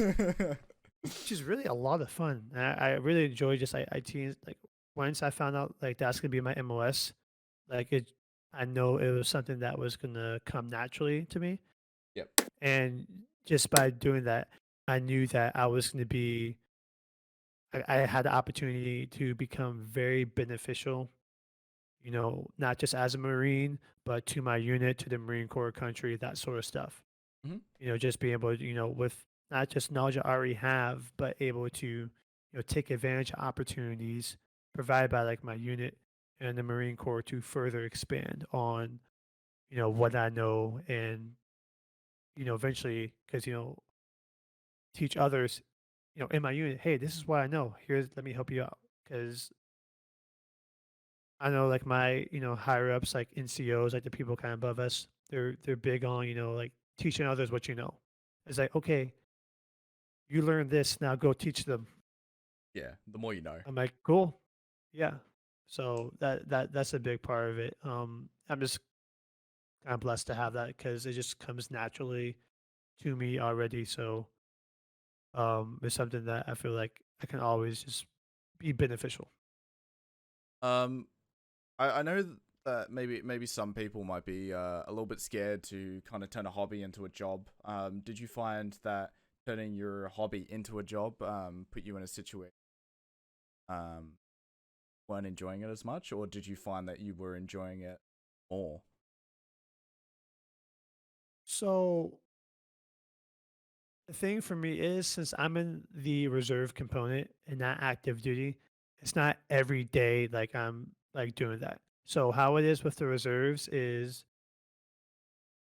which is really a lot of fun. And I really enjoy just like IT. Like once I found out like that's gonna be my MOS, like I know it was something that was gonna come naturally to me. Yep. And just by doing that, I knew that I was gonna be I had the opportunity to become very beneficial, not just as a Marine, but to my unit, to the Marine Corps country, that sort of stuff. Mm-hmm. Just being able to, with not just knowledge I already have, but able to, take advantage of opportunities provided by like my unit and the Marine Corps to further expand on, what I know and, eventually, because, teach others, in my unit, hey, this is what I know. Here's, let me help you out. Because I know like my, higher ups, like NCOs, like the people kind of above us, they're big on, like teaching others what you know. It's like, okay, you learn this, now go teach them. Yeah. The more you know. I'm like, cool. Yeah. So that's a big part of it. I'm just kind of blessed to have that because it just comes naturally to me already. So it's something that I feel like I can always just be beneficial. Um, I know that maybe some people might be a little bit scared to kind of turn a hobby into a job. Did you find that turning your hobby into a job put you in a situation um weren't enjoying it as much, or did you find that you were enjoying it more? So the thing for me is since I'm in the reserve component and not active duty, it's not every day like I'm like doing that. So how it is with the reserves is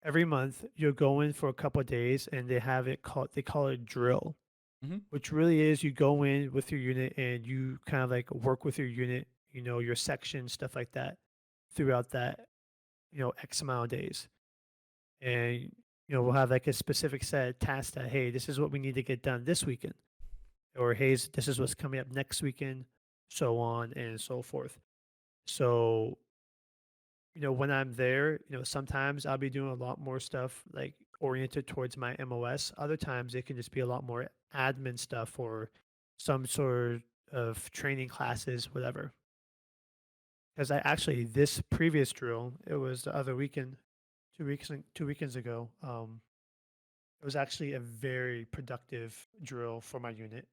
every month you'll go in for a couple of days and they call it drill. Hmm. which really is you go in with your unit and you kind of like work with your unit, your section, stuff like that throughout that, X amount of days. And, we'll have like a specific set of tasks that, hey, this is what we need to get done this weekend. Or, hey, this is what's coming up next weekend, so on and so forth. So, when I'm there, sometimes I'll be doing a lot more stuff like oriented towards my MOS. Other times it can just be a lot more admin stuff or some sort of training classes, whatever. Because I actually this previous drill, it was the other weekend, 2 weekends ago. It was actually a very productive drill for my unit.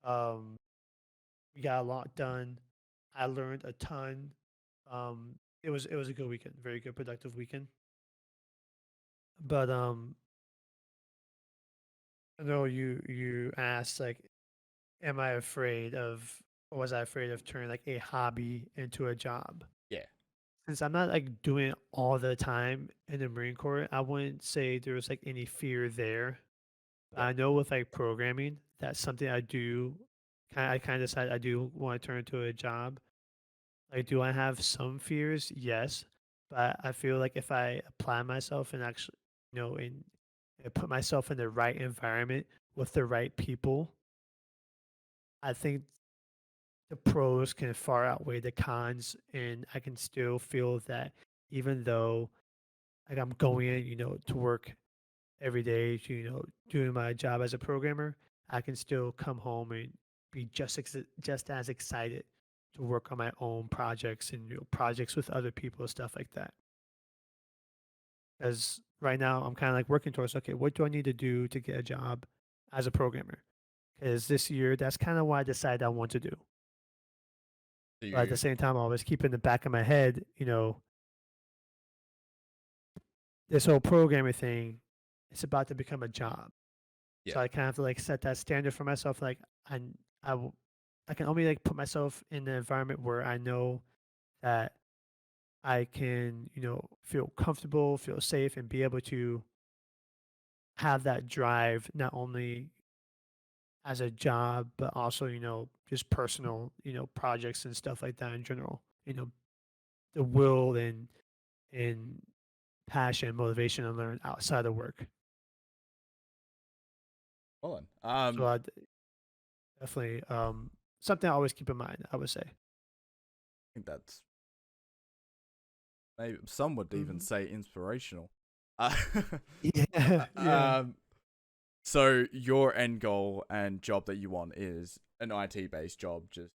Um, we got a lot done. I learned a ton. It was a good weekend, very good productive weekend. But I know you asked like, am I afraid of, or was I afraid of turning like a hobby into a job? Yeah. Since I'm not like doing it all the time in the Marine Corps, I wouldn't say there was like any fear there. Yep. I know with like programming, that's something I do. I kind of decided I do want to turn into a job. Like, do I have some fears? Yes, but I feel like if I apply myself and actually, and put myself in the right environment with the right people, I think the pros can far outweigh the cons, and I can still feel that even though like I'm going in, to work every day, to, doing my job as a programmer, I can still come home and be just as excited to work on my own projects and projects with other people, stuff like that. Because right now I'm kind of like working towards, okay, what do I need to do to get a job as a programmer? Because this year, that's kind of what I decided I want to do. Do But at the you? same time, I always keep in the back of my head, this whole programming thing, it's about to become a job. So Yep. I kind of have to like set that standard for myself. Like I, I, will- I can only like put myself in an environment where I know that I can, feel comfortable, feel safe, and be able to have that drive not only as a job, but also, just personal, projects and stuff like that in general. The will and passion, motivation to learn outside of work. Well then. So I definitely something I always keep in mind, I would say. I think that's maybe some would even Mhm. say inspirational. Uh, Yeah, yeah. um. So your end goal and job that you want is an IT based job, just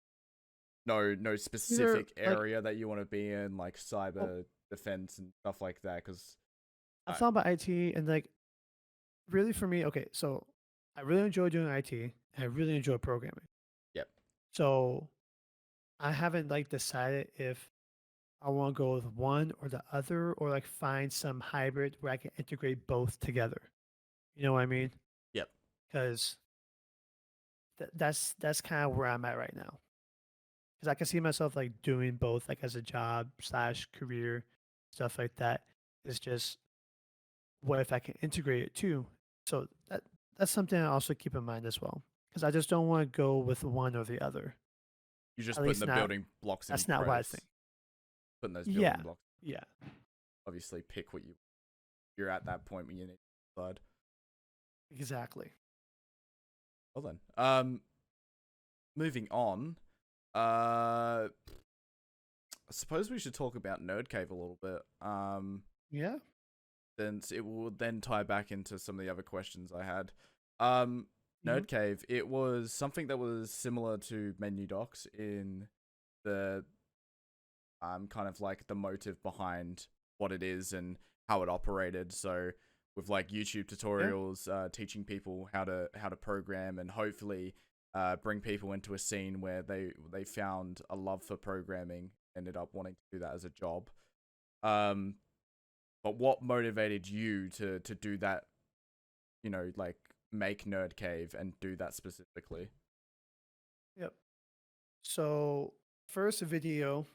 no Either specific like, area that you want to be in, like well, cyber defense and stuff like that. Because I've thought about IT and like really for me, okay, so I really enjoy doing IT and I really enjoy programming. yep, So I haven't like decided if I want to go with one or the other or like find some hybrid where I can integrate both together. You know what I mean? yep. Because that's kind of where I'm at right now. Because I can see myself like doing both, like as a job slash career, stuff like that. It's just what if I can integrate it too? So that's something I also keep in mind as well. Because I just don't want to go with one or the other. You're At just putting least the not. building blocks in That's not what I think. place. Putting those Yeah. building blocks. Yeah. Obviously, pick what you're at that point when you need to decide. Exactly. Well then, moving on. I suppose we should talk about Nerd Cave a little bit. Yeah. Then it will then tie back into some of the other questions I had. Um, Hmm. Nerd Cave. It was something that was similar to MenuDocs in the kind of like the motive behind what it is and how it operated. So with like YouTube Yeah. tutorials, teaching people how to program and hopefully bring people into a scene where they found a love for programming, ended up wanting to do that as a job. Um, but what motivated you to do that? Like make Nerd Cave and do that specifically. Yep. So first video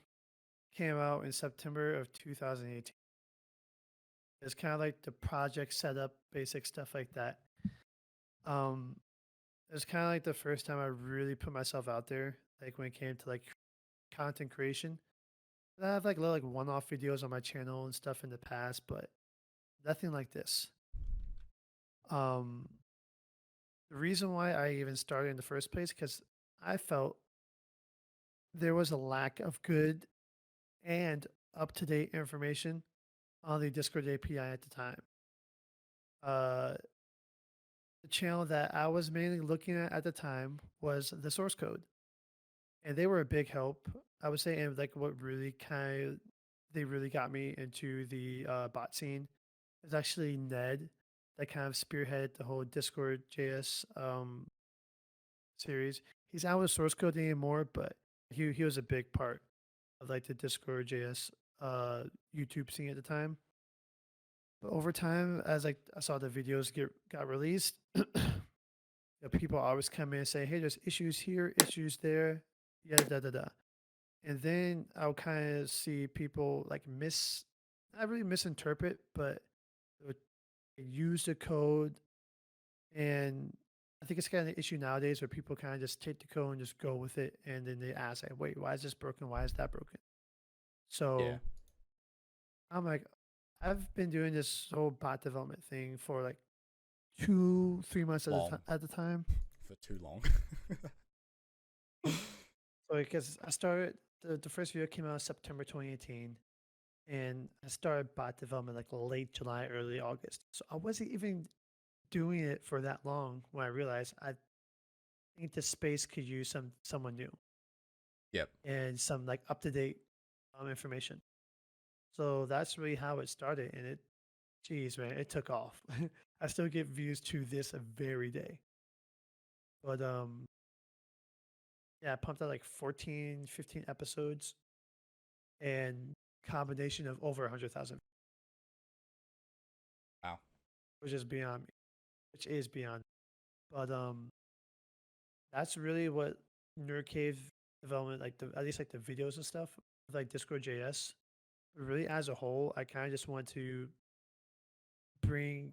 came out in September of 2018. It's kind of like the project setup, basic stuff like that. Um, It was kind of like the first time I really put myself out there, like when it came to like content creation. I have like little like one-off videos on my channel and stuff in the past, but nothing like this. Um, the reason why I even started in the first place because I felt there was a lack of good and up-to-date information on the Discord API at the time. Uh, the channel that I was mainly looking at the time was the source code, and they were a big help. I would say, and like what really they really got me into the bot scene is actually Ned that kind of spearheaded the whole Discord JS series. He's out with source code anymore, but he was a big part of like the Discord JS YouTube scene at the time. But over time, as like I saw the videos got released, people always come in and say, "Hey, there's issues here, issues there, yeah, da da da." And then I'll kind of see people like not really misinterpret, but they would use the code. And I think it's kind of an issue nowadays where people kind of just take the code and just go with it. And then they ask, like, wait, why is this broken? Why is that broken? Yeah, So I'm like, I've been doing this whole bot development thing for like 2, 3 months long at the time. for too long. So because I started, the first video came out September 2018. And I started bot development like late July, early August. So I wasn't even doing it for that long when I realized I think the space could use someone new Yep. and some like up to date information. So that's really how it started, and geez, man, it took off. I still get views to this very day, but yeah, I pumped out like 14, 15 episodes, and combination of over 100,000, Wow. which is beyond me, which is beyond. But that's really what Nerd Cave development, like at least like the videos and stuff, like Discord JS. Really, as a whole, I kind of just want to bring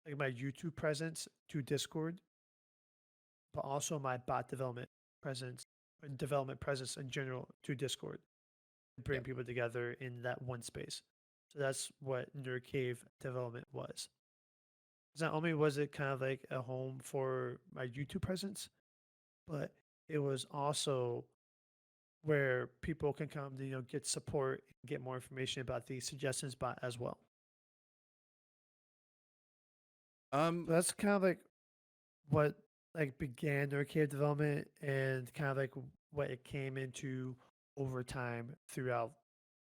like my YouTube presence to Discord, but also my bot presence development presence in general to Discord. Bring Yep. people together in that one space. So that's what Nerd Cave development was. 'Cause not only was it kind of like a home for my YouTube presence, but it was also where people can come to get support and get more information about the suggestions bot as well. Um. So that's kind of like what like began arcade development and kind of like what it came into over time throughout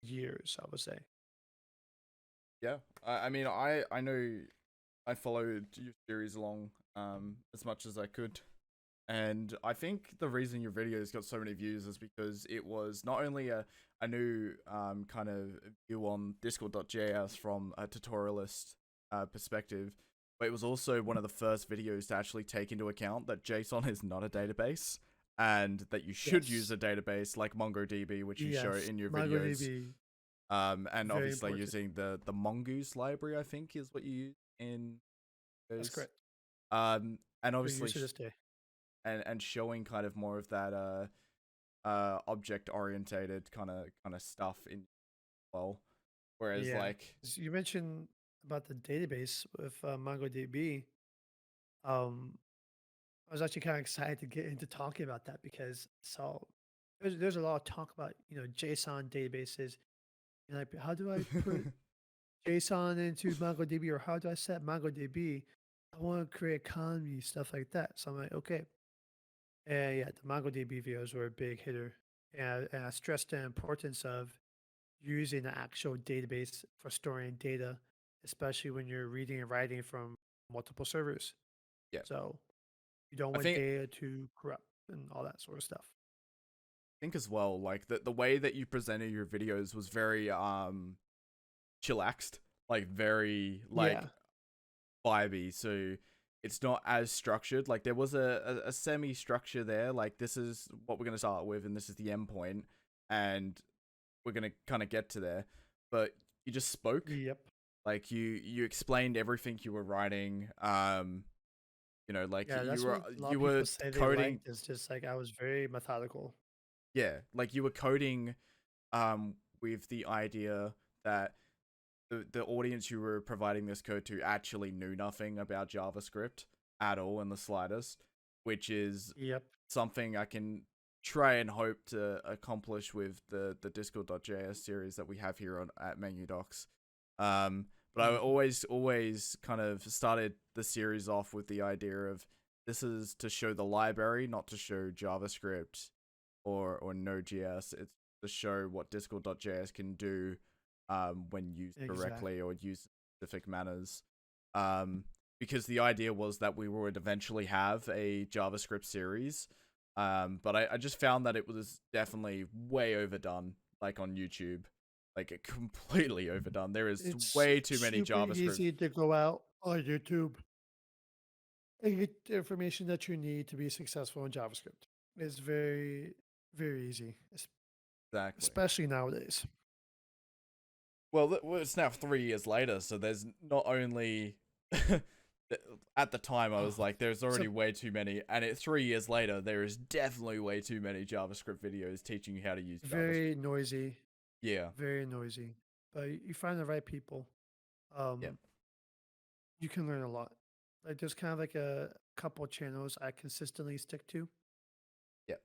years, I would say. Yeah. I mean, I know I followed your series along as much as I could. And I think the reason your videos got so many views is because it was not only a new kind of view on Discord.js from a tutorialist perspective, but it was also one of the first videos to actually take into account that JSON is not a database and that you should use Yes. a database like MongoDB, which you show Yes. in your videos. MongoDB, And very obviously important. using the Mongoose library, I think, is what you use in That's those. correct. And We obviously use to this day. and showing kind of more of that object orientated kind of stuff in well, whereas Yeah. like You mentioned about the database with MongoDB. Um, I was actually kind of excited to get into talking about that because there's a lot of talk about JSON databases and like how do I put JSON into MongoDB or how do I set MongoDB? I want to create economy stuff like that. So I'm like, okay, and yeah, the MongoDB videos were a big hitter, and I stressed the importance of using the actual database for storing data, especially when you're reading and writing from multiple servers. yeah, So you don't I want think data to corrupt and all that sort of stuff. think as well like the way that you presented your videos was very chillaxed, like very like Yeah. vibey. So it's not as structured. Like there was a semi structure there. Like this is what we're gonna start with, and this is the end point, and we're gonna kind of get to there. But you just spoke. Yep. Like you explained everything you were writing. Like Yeah, that's what a lot you of were people say they coding. liked. Is just like I was very methodical. Yeah, like you were coding with the idea that the audience you were providing this code to actually knew nothing about JavaScript at all in the slightest, which is Yep. something I can try and hope to accomplish with the Discord.js series that we have here on at MenuDocs. But I Mhm. always kind of started the series off with the idea of this is to show the library, not to show JavaScript or Node.js. It's to show what Discord.js can do when used correctly Exactly. or used in specific manners. Um, because the idea was that we would eventually have a JavaScript series. But I just found that it was definitely way overdone, like on YouTube. Like completely overdone. There is It's way too many super JavaScript. easy to go out on YouTube and get the information that you need to be successful in JavaScript. It's very, very easy, Exactly. especially nowadays. Well, it's now 3 years later, so there's not only at the time I was Oh, like, there's so already way too many, and 3 years later, there is definitely way too many JavaScript videos teaching you how to use JavaScript. very noisy, Yeah, very noisy. But you find the right people, yeah, um, you can learn a lot. Like there's kind of like a couple channels I consistently stick to. yeah.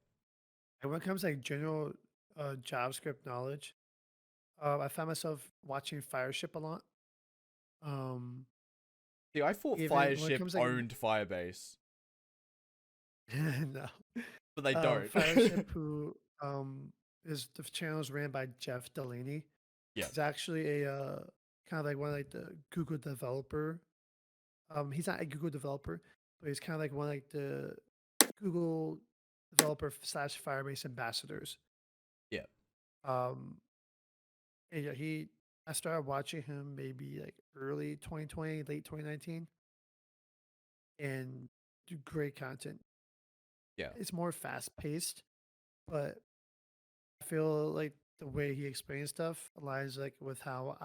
And when it comes to like general JavaScript knowledge, I found myself watching Fireship a lot. Um, See, I thought even when it Fireship comes like owned Firebase, no, but they don't. Fireship, who is the channel is ran by Jeff Delaney. Yeah, He's actually a kind of like one of like the Google developer. He's not a Google developer, but he's kind of like one of like the Google developer slash Firebase ambassadors. yeah. Um, and yeah, I started watching him maybe like early 2020, late 2019, and do great content. Yeah. It's more fast paced, but I feel like the way he explains stuff aligns like with how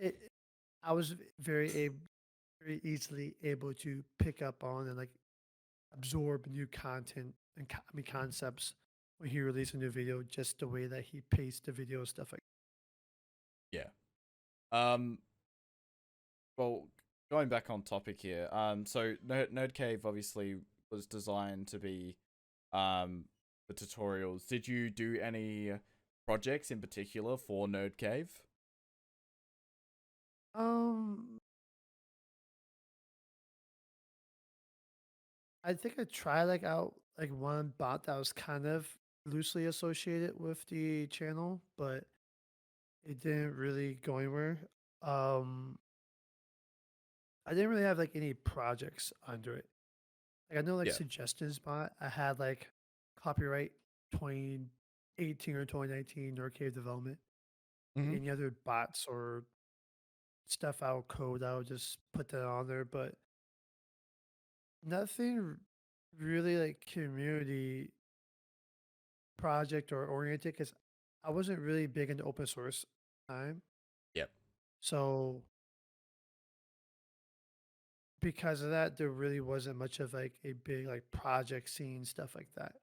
it, I was very easily able to pick up on and like absorb new content and concepts when he released a new video, just the way that he paced the video stuff like. Yeah. Um. Well, going back on topic here. So Nerd Cave obviously was designed to be, the tutorials. Did you do any projects in particular for Nerd Cave? Um, I think I tried like out like one bot that was kind of loosely associated with the channel, but it didn't really go anywhere. Um, I didn't really have like any projects under it. Like I know like Yeah. suggestions bot. I had like copyright 2018 or 2019 arcade development. Like Hmm. any other bots or stuff I would code, I would just put that on there. But nothing really like community project or oriented because I wasn't really big into open source time. Yep. So because of that, there really wasn't much of like a big like project scene stuff like that.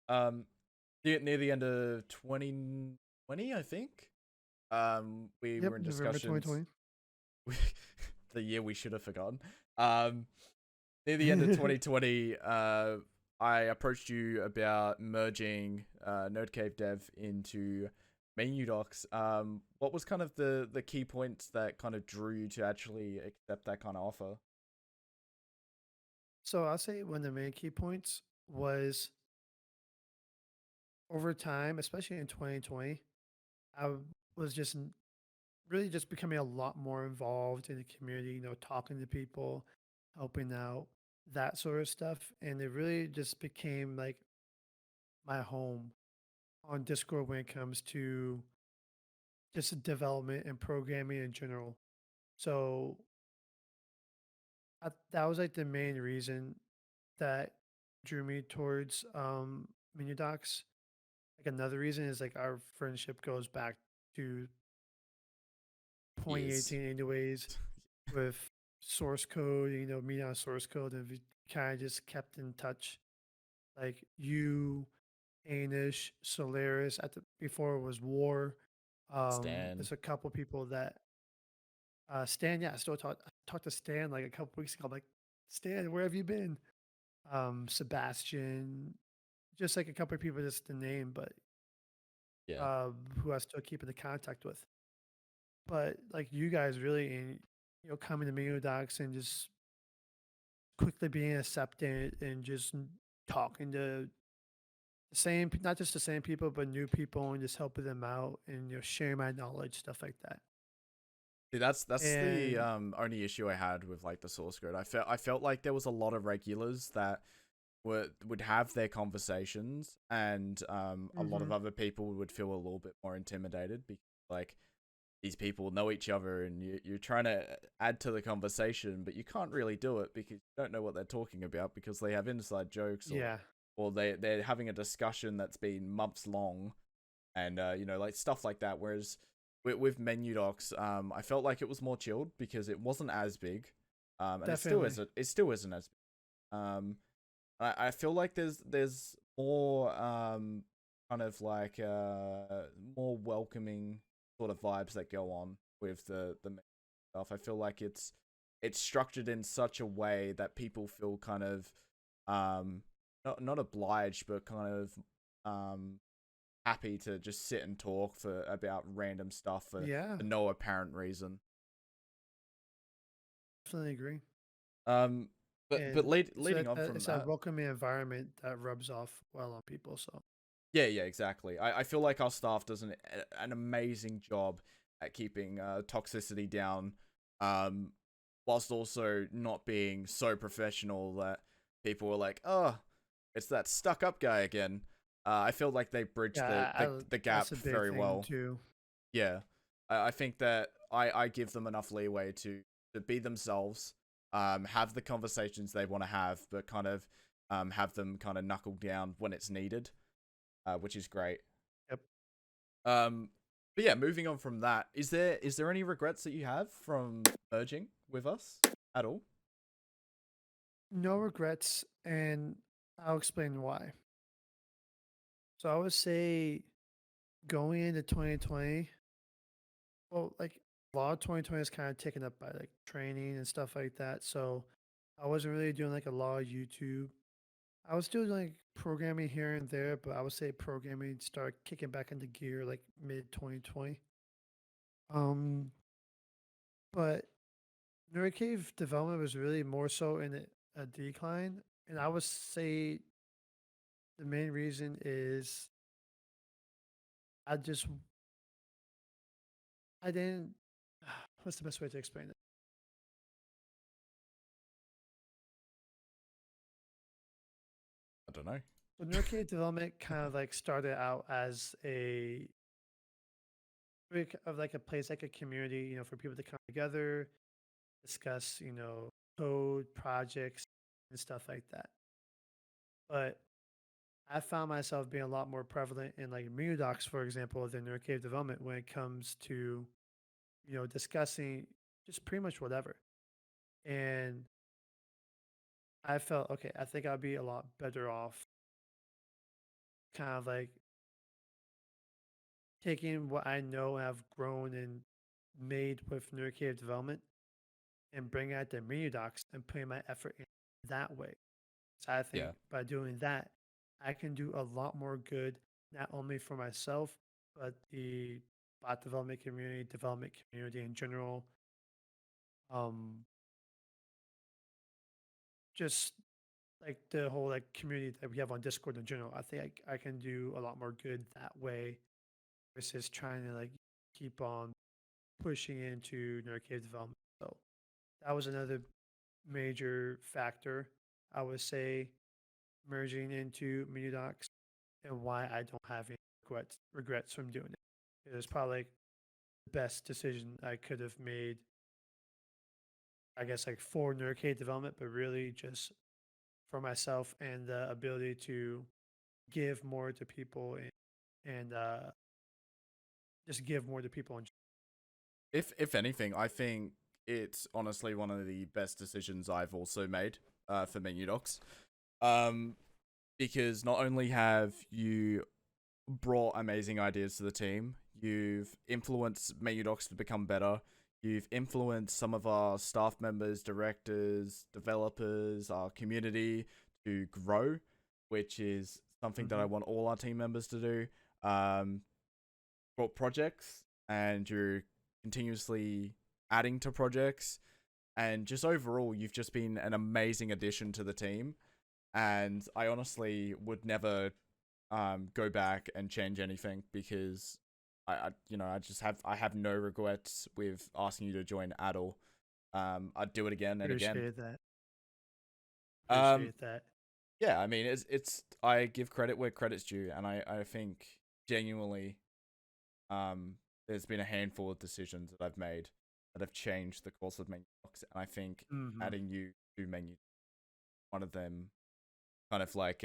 Um, near the end of 2020, I think. We Yep, were in November discussions. 2020. The year we should have forgotten. Um, near the end of 2020, I approached you about merging Node Cave Dev into MenuDocs. What was kind of the key points that kind of drew you to actually accept that kind of offer? So I'll say one of the main key points was over time, especially in 2020, I was just really just becoming a lot more involved in the community, talking to people, helping out, that sort of stuff. And it really just became like my home on Discord when it comes to just development and programming in general. So that was like the main reason that drew me towards MenuDocs. Like another reason is like our friendship goes back to Years. 2018 anyways with source code, meet on source code, and we kind of just kept in touch. Like you, Anish, Solaris at the before it was War. Stan. There's a couple people that Stan, yeah, I still talked to Stan like a couple weeks ago. I'm like, Stan, where have you been? Sebastian, just like a couple of people just to name, but Yeah. who I still keep in the contact with. But like you guys really, coming to MenuDocs and just quickly being accepted and just talking to the same, not just the same people, but new people and just helping them out and sharing my knowledge, stuff like that. See, that's the And only issue I had with like the source code. I felt like there was a lot of regulars that would have their conversations, and a lot of hmm other people would feel a little bit more intimidated because like these people know each other, and you're trying to add to the conversation, but you can't really do it because you don't know what they're talking about because they have inside jokes, yeah, or they're having a discussion that's been months long, and like stuff like that. Whereas with MenuDocs, I felt like it was more chilled because it wasn't as big, and definitely. it still isn't as big. I feel like there's more kind of like more welcoming sort of vibes that go on with the stuff. I feel like it's structured in such a way that people feel kind of not obliged, but kind of happy to just sit and talk for about random stuff Yeah, for no apparent reason. definitely agree. Um, but And so leading on from it's a that, welcoming environment that rubs off well on people. So yeah, exactly. I feel like our staff does an amazing job at keeping toxicity down, um, whilst also not being so professional that people are like, oh, it's that stuck up guy again. I feel like they bridge yeah, the that's gap a big very thing well. too. Yeah, I think that I give them enough leeway to be themselves, have the conversations they want to have, but kind of have them kind of knuckle down when it's needed, which is great. Yep. Um, but yeah, moving on from that, is there any regrets that you have from merging with us at all? No regrets, and I'll explain why. So I would say going into 2020, well, like a lot of 2020 is kind of taken up by like training and stuff like that. So I wasn't really doing like a lot of YouTube. I was doing like programming here and there, but I would say programming started kicking back into gear like mid 2020. Um, but Nerd Cave development was really more so in a decline, and I would say the main reason is I just I didn't. What's the best way to explain it? I don't know. So Nerd Cave development kind of like started out as of like a place, like a community, for people to come together, discuss, code projects and stuff like that. But I found myself being a lot more prevalent in like MenuDocs, for example, than Nerd Cave development when it comes to discussing just pretty much whatever. And I felt, okay, I think I'd be a lot better off kind of like taking what I know and have grown and made with Nerd Cave development and bringing it to MenuDocs and putting my effort in that way. So I think Yeah. by doing that, I can do a lot more good, not only for myself, but the bot development community in general. Um, just like the whole like community that we have on Discord in general. I think I can do a lot more good that way versus trying to like keep on pushing into Nerd Cave development. So that was another major factor, I would say, merging into MenuDocs and why I don't have any regrets from doing it. It was probably like the best decision I could have made, I guess, like for Nerd Cave development, but really just for myself and the ability to give more to people and just give more to people. If anything, I think it's honestly one of the best decisions I've also made for MenuDocs. Um, because not only have you brought amazing ideas to the team, you've influenced MenuDocs to become better. You've influenced some of our staff members, directors, developers, our community to grow, which is something that I Hmm. want all our team members to do. Brought projects, and you're continuously adding to projects, and just overall, you've just been an amazing addition to the team. And I honestly would never go back and change anything because I have no regrets with asking you to join at all. I'd do it again and again. Appreciate that. Um, Appreciate that. yeah, I mean it's I give credit where credit's due, and I think genuinely there's been a handful of decisions that I've made that have changed the course of MenuDocs, and I think Hmm. adding you to menu one of them kind of like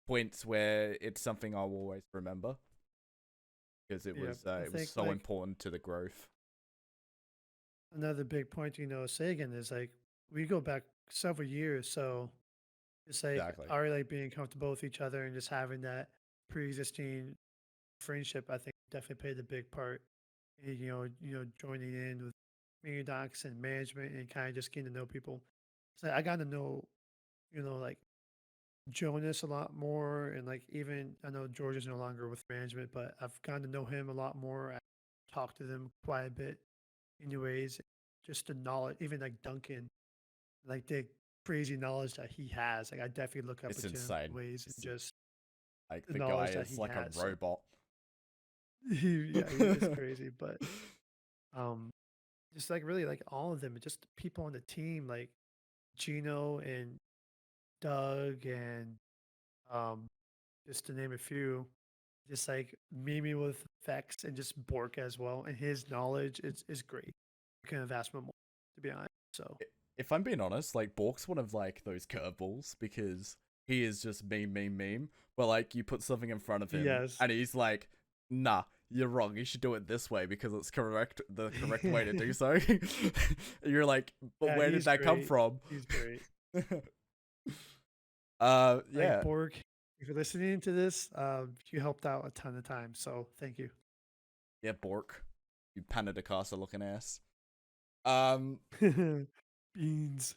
points where it's something I'll always remember because Yeah, I it was think so important to the growth. another big point, say again is like we go back several years, so it's like Exactly. already like being comfortable with each other and just having that pre-existing friendship. I think definitely played a big part in joining in with MenuDocs and management and kind of just getting to know people. So I got to know like Jonas a lot more, and like even I know George is no longer with management, but I've gotten to know him a lot more. I talked to them quite a bit, anyways. Just the knowledge, even like Duncan, like the crazy knowledge that he has. Like I definitely look up It's to him insane. ways and It's just like the the guy knowledge that is he like a has. So robot. yeah, it's crazy, but um, just like really like all of them, just the people on the team, like Gino and Doug and um, just to name a few, just like Mimi with Vex and just Bork as well, and his knowledge is great. I couldn't have asked for more, to be honest. So If I'm being honest, like Bork's one of like those curveballs because he is just meme. But like you put something in front of him yes, and he's like, nah, you're wrong. You should do it this way because it's the correct way to do so. You're like, but yeah, where did he's that come great. from? He's great. Like Yeah. Bork, if you're listening to this, you helped out a ton of times, so thank you. Yeah, Bork. You Panda de Casa looking ass. Um Beans.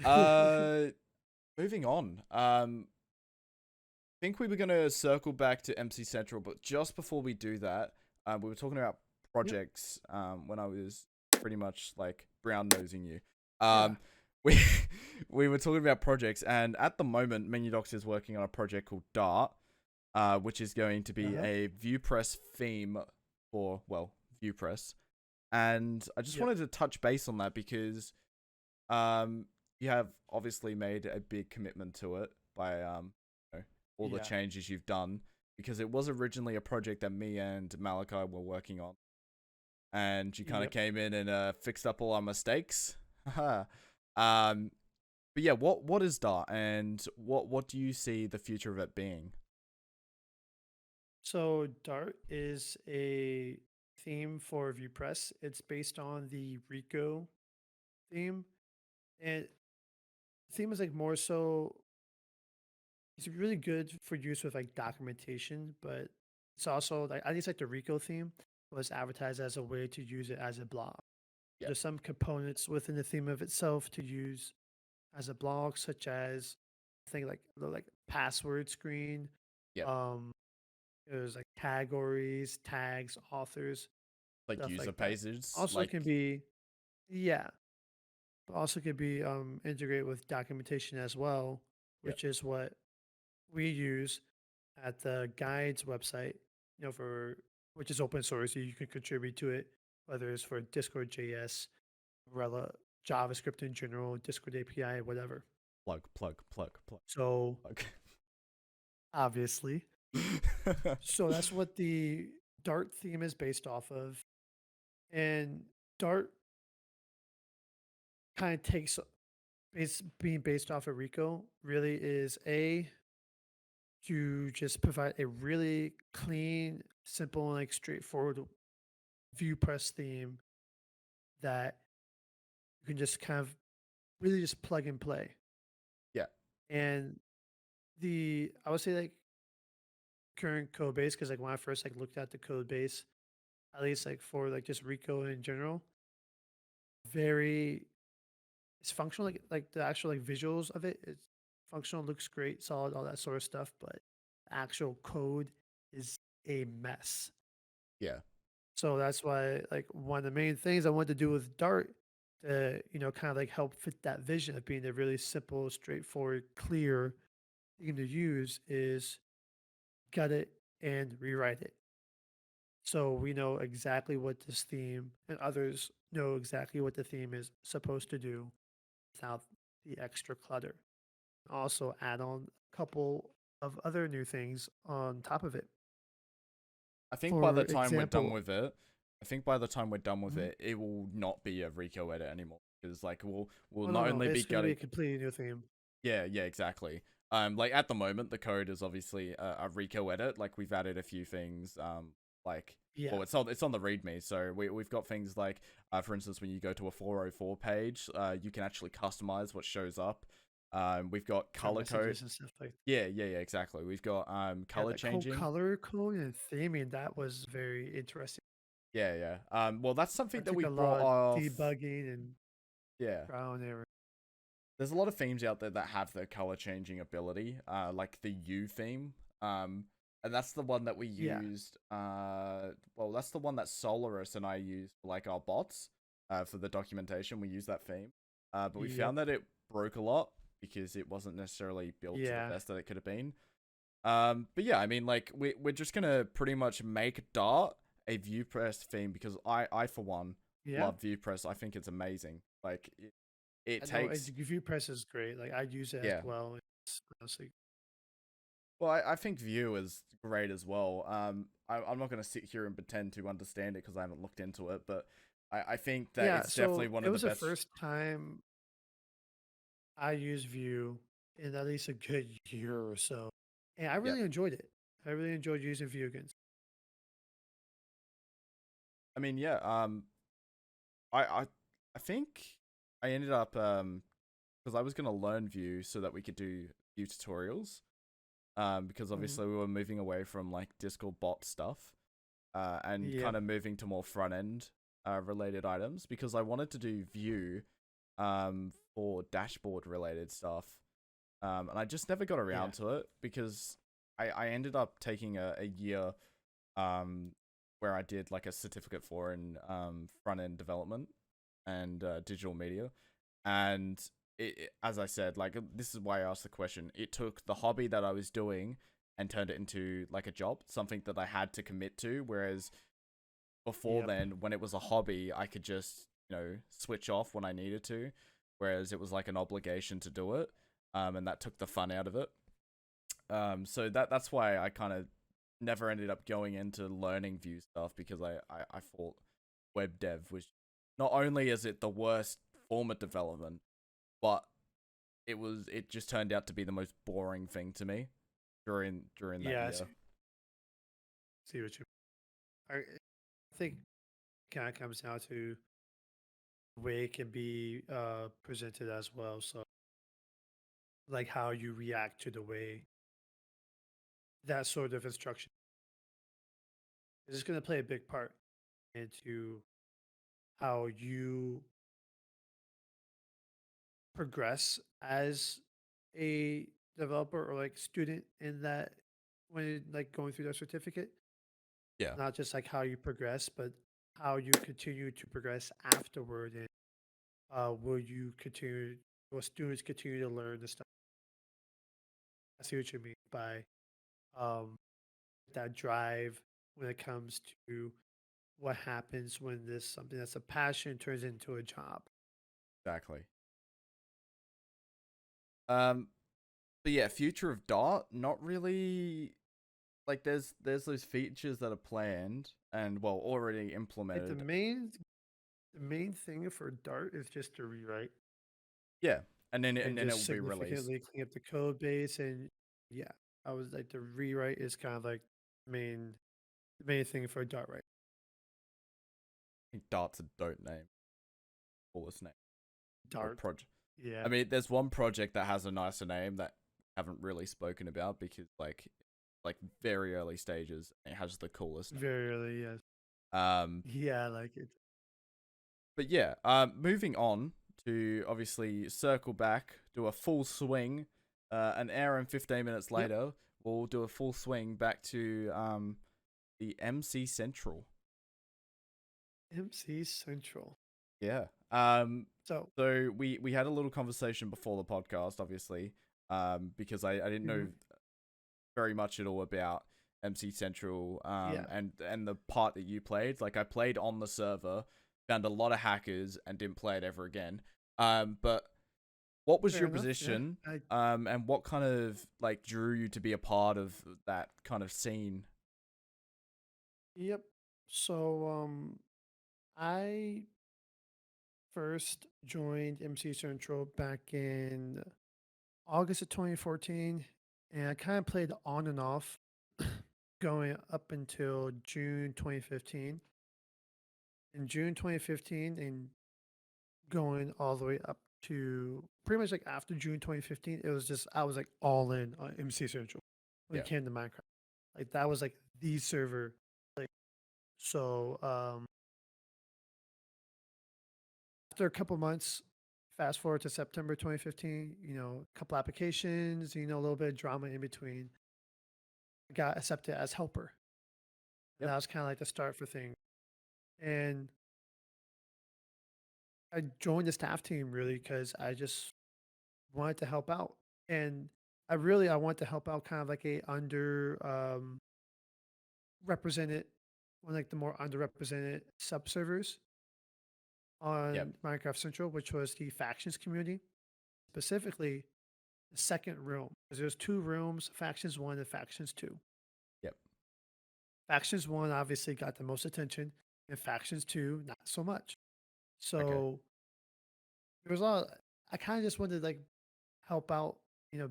uh moving on. Think we were gonna circle back to MC Central, but just before we do that, we were talking about Yep. projects. When I was pretty much like brown nosing you, Yeah. we we were talking about projects, and at the moment, MenuDocs is working on a project called Dart, which is going to Uh be huh. a ViewPress theme for ViewPress, and I just Yep. wanted to touch base on that because um, you have obviously made a big commitment to it by all the Yeah. changes you've done because it was originally a project that me and Malachi were working on, and you kind of Yep. came in and fixed up all our mistakes. um, but yeah, what is Dart, and what do you see the future of it being? So Dart is a theme for ViewPress. It's based on the Rico theme, and the theme is like more so. It's really good for use with like documentation, but it's also like at least like the Rico theme was advertised as a way to use it as a blog. Yep, There's some components within the theme of itself to use as a blog, such as I think like the like password screen. yep, Um, there's like categories, tags, authors, like stuff user like that. pages, Also like can be yeah, but also could be integrated with documentation as well, yep, which is what we use at the guides website, for which is open source, so you can contribute to it, whether it's for Discord JS, Rela, JavaScript in general, Discord API, whatever. plug. So obviously, so that's what the Dart theme is based off of, and Dart kind of takes being based off of Rico really is a to just provide a really clean, simple, and like straightforward view press theme that you can just kind of really just plug and play. Yeah. And I would say like current code base, because like when I first like looked at the code base, at least like for like just Rico in general, very it's functional. Like the actual like visuals of it, it's functional, looks great, solid, all that sort of stuff. But the actual code is a mess. Yeah. So that's why like one of the main things I wanted to do with Dart to kind of like help fit that vision of being a really simple, straightforward, clear thing to use is gut it and rewrite it. So we know exactly what this theme and others know exactly what the theme is supposed to do without the extra clutter. Also add on a couple of other new things on top of it. I think by For the time we're done example, with it, I think by the time we're done with mhm, it, it will not be a Rico edit anymore because like we'll oh no, not no, only be it's going to be a gutting. completely new theme. Yeah, yeah, exactly. Like at the moment, the code is obviously a Rico edit. Like we've added a few things. Like Yeah, well, it's on the README. So we've got things like, for instance, when you go to a 404 page, you can actually customize what shows up. We've got for color code. messages and stuff like. Yeah, yeah, yeah, exactly. We've got Yeah, color the whole changing. color code and theming, that was very interesting. Yeah, yeah. Well, that's something That that took we a brought lot of off. debugging and Yeah. trial and error. There's a lot of themes out there that have the color changing ability, like the U theme. And that's the one that we Yeah. used. Well, that's the one that Solaris and I used for like our bots. For the documentation, we used that theme. But we Yep. found that it broke a lot because it wasn't necessarily built to the Yeah. best that it could have been. But yeah, I mean, like we're just gonna pretty much make Dart a view press theme because I for one Yeah. love view press. I think it's amazing. Like it I know takes View Press is great. Like I use it as yeah. well. It's honestly, Well, I think Vue is great as well. I'm not going to sit here and pretend to understand it because I haven't looked into it, but I think that yeah. it's definitely So one it of the was the best. first time I used Vue in at least a good year or so, and I Yep. really enjoyed it. I really enjoyed using Vue again. I mean, yeah. I think I ended up because I was going to learn Vue so that we could do Vue tutorials. Because Mhm. obviously we were moving away from like Discord bot stuff, and Yep. kind of moving to more front end related items because I wanted to do Vue for dashboard related stuff. And I just never got Yeah. around to it because I ended up taking a year um, where I did like a certificate for in front end development and digital media. And as I said, like this is why I asked the question. It took the hobby that I was doing and turned it into like a job, something that I had to commit to. Whereas before Yep. then, when it was a hobby, I could just switch off when I needed to. Whereas it was like an obligation to do it, and that took the fun out of it. So that's why I kind of never ended up going into learning Vue stuff because I thought web dev was not only is it the worst form of development, but it just turned out to be the most boring thing to me during that Yeah. year. See what you. I think kind of comes down to the way it can be presented as well. So like how you react to the way that sort of instruction is going to play a big part into how you progress as a developer or like student in that when like going through that certificate, Yeah, not just like how you progress, but how you continue to progress afterward. And will you continue, will students continue to learn the stuff? I see what you mean by um, that drive when it comes to what happens when this something that's a passion turns into a job. exactly. Um, but yeah, future of Dart, not really. Like there's those features that are planned and well already Like implemented. the main thing for Dart is just to rewrite Yeah, and and then it just will be released. significantly clean up the code base. And yeah, I was like the rewrite is kind of like main the main thing for Dart right. think Dart's a dope name. Coolest name. Or Dart. project. I Yeah. mean, there's one project that has a nicer name that I haven't really spoken about because like very early stages. It has the coolest name. Very early, yes. Um, Yeah, I like it. but yeah. Moving on to obviously circle back, do a full swing. An hour and 15 minutes Yep. later, we'll do a full swing back to the MC Central. MC Central. Yeah. So, So we had a little conversation before the podcast, obviously, because I didn't know mhm, very much at all about MC Central, yeah, and the part that you played. Like I played on the server, found a lot of hackers, and didn't play it ever again. But what was fair your enough. Yeah. position? And what kind of like drew you to be a part of that kind of scene? Yep. So, I first joined MC Central back in August of 2014, and I kind of played on and off going up until June 2015. In June 2015, and going all the way up to pretty much like after June 2015, it was just I was like all in on MC Central when Yeah. it came to Minecraft. Like that was like the server. Like so, after a couple months, fast forward to September 2015, a couple applications, a little bit of drama in between. I got accepted as helper. And Yep. that was kind of like the start for things. And I joined the staff team really because I just wanted to help out. And I want to help out kind of like a under represented one like the more underrepresented subservers Yep. on Minecraft Central, which was the factions community, specifically the second room. Because there's two rooms, factions one and factions two. Yep. Factions one obviously got the most attention, and factions two, not so much. Okay. So there was a lot I kind of just wanted to like help out,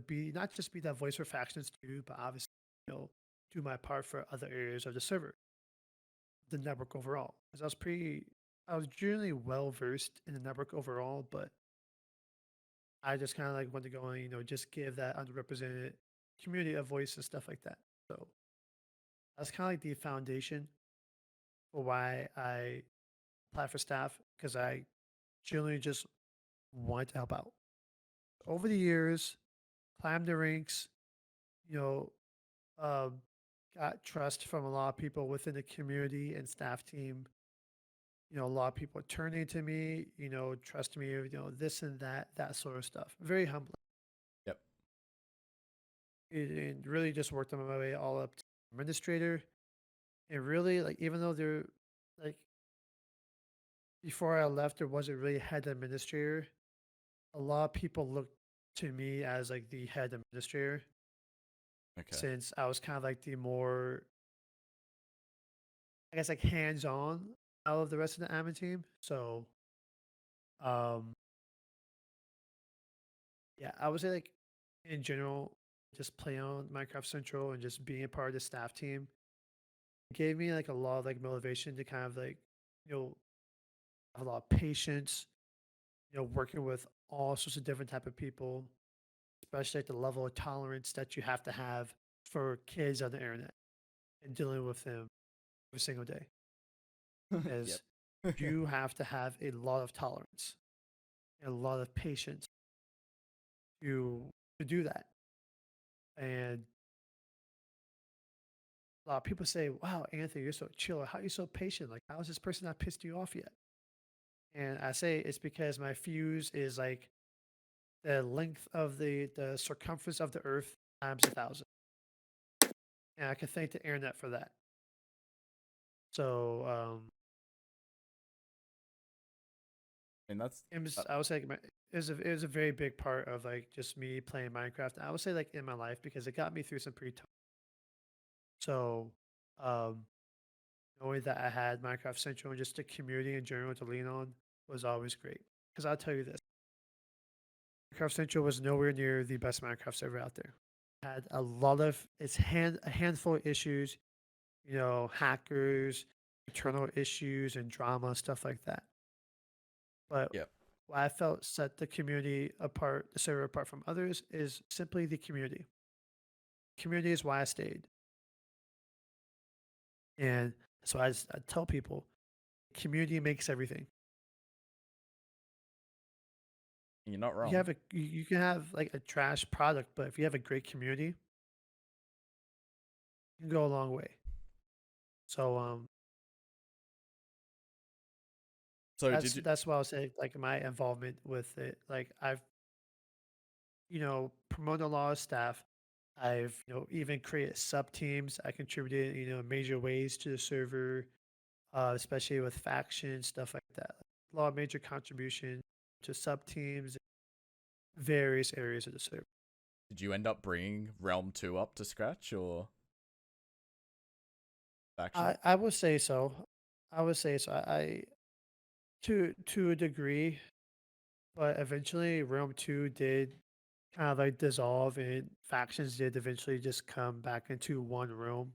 be not just be that voice for factions too, but obviously, do my part for other areas of the server, the network overall. Because I was generally well versed in the network overall, but I just kind of like wanted to go and, just give that underrepresented community a voice and stuff like that. So that's kind of like the foundation for why I applied for staff because I generally just wanted to help out. Over the years, climbed the ranks, you know, um, got trust from a lot of people within the community and staff team. A lot of people turning to me, trust me, this and that sort of stuff. Very humbling. Yep. It really just worked on my way all up to administrator. And really, like, even though they're like, before I left, there wasn't really a head administrator. A lot of people looked to me as like the head administrator Okay. since I was kind of like the more, I guess, like hands on out of the rest of the admin team. So, um, yeah, I would say like in general, just playing on Minecraft Central and just being a part of the staff team gave me like a lot of like motivation to kind of like, you know, have a lot of patience, working with all sorts of different type of people, especially at the level of tolerance that you have to have for kids on the internet and dealing with them every single day. Yep. As you have to have a lot of tolerance and a lot of patience to do that. And a lot of people say, "Wow, Anthony, you're so chill. How are you so patient? Like, how is this person not pissed you off yet?" And I say it's because my fuse is like the length of the circumference of the Earth times 1,000, and I can thank the internet for that. So, And that's I would say like, it was a very big part of like just me playing Minecraft. I would say like in my life because it got me through some pretty tough. So, um, knowing that I had Minecraft Central and just the community in general to lean on was always great. Because I'll tell you this, Minecraft Central was nowhere near the best Minecraft server out there. Had a lot of a handful of issues, hackers, internal issues and drama, stuff like that. But Yep. what I felt set the community apart, the server apart from others, is simply the community. Community is why I stayed. And so I tell people, community makes everything. You're not You wrong. have you can have like a trash product, but if you have a great community, you can go a long way. So So did you? that's why I'll say like my involvement with it. Like I've promoted a lot of staff. I've even created sub teams. I contributed in major ways to the server, especially with factions stuff like that. A lot of major contribution to sub teams, various areas of the server. Did you end up bringing Realm 2 up to scratch or faction? I would say so. I would say so. I to a degree, but eventually Realm 2 did kind of like dissolve and factions did eventually just come back into one realm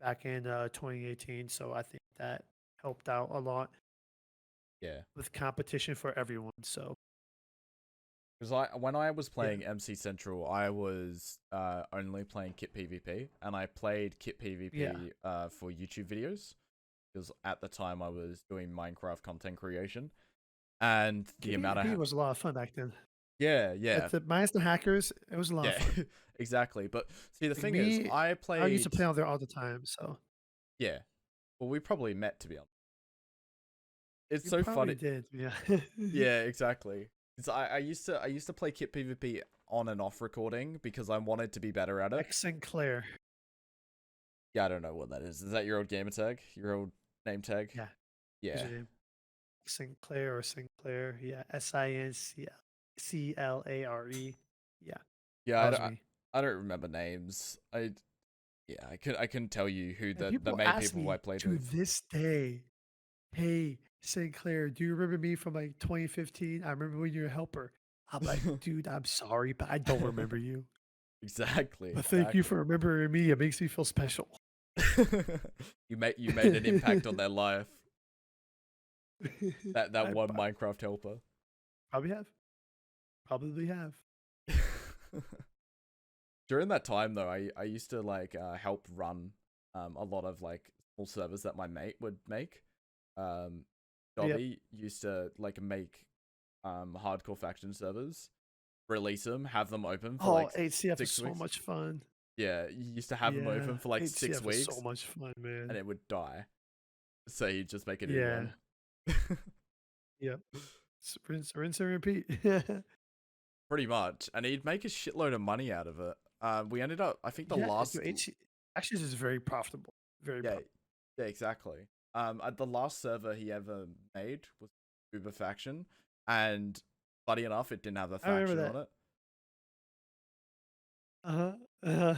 back in 2018. So I think that helped out a lot Yeah. with competition for everyone. So Because when I was yeah, playing MC Central, I was only playing Kit PvP, and I played Kit yeah. PvP for YouTube videos, because at the time I was doing Minecraft content creation, and the amount PvP of was a lot of fun back then. yeah, yeah, Minus the hackers, it was a lot of yeah, fun. exactly. But see, the Like thing is, me, I I used to played play on there all the time. So yeah. Well, we probably met, to be honest. It's you so probably funny. did. Yeah. Yeah, exactly. 'Cause I used to play Kit PvP on and off recording because I wanted to be better at it. X Sinclair. Yeah, I don't know what that is. Is that your old gamer tag? Your old name tag? Yeah. Yeah. Username. Sinclair or Sinclair. Yeah. Sinclare. Yeah. Yeah, That was me. I don't remember names. I couldn't tell you who And the people main ask people I me played to with. this day, hey, Sinclair, do you remember me from like 2015? I remember when you were a helper. I'm like, dude, I'm sorry, but I don't remember you. Exactly, But thank you exactly. for remembering me. It makes me feel special. You made an impact on their life. That I one Minecraft helper. probably have. Probably have. During that time though, I used to like help run a lot of like small servers that my mate would make. Um Yep. Dobby used to like make hardcore faction servers, release them, have them open for Oh, like HCF is 6 so weeks. much fun. Yeah, you used to have them Yeah, open for like six HCF is so weeks much fun, and man. it would die. So you'd just make a new Yeah. one. Yep. Rinse and repeat. Pretty much. And he'd make a shitload of money out of it. We ended up, I think the Yeah, last, actually, this is very profitable. Very yeah, profitable. yeah, exactly. At the last server he ever made was Uber Faction. And funny enough, it didn't have a I remember faction that. on it. Uh-huh.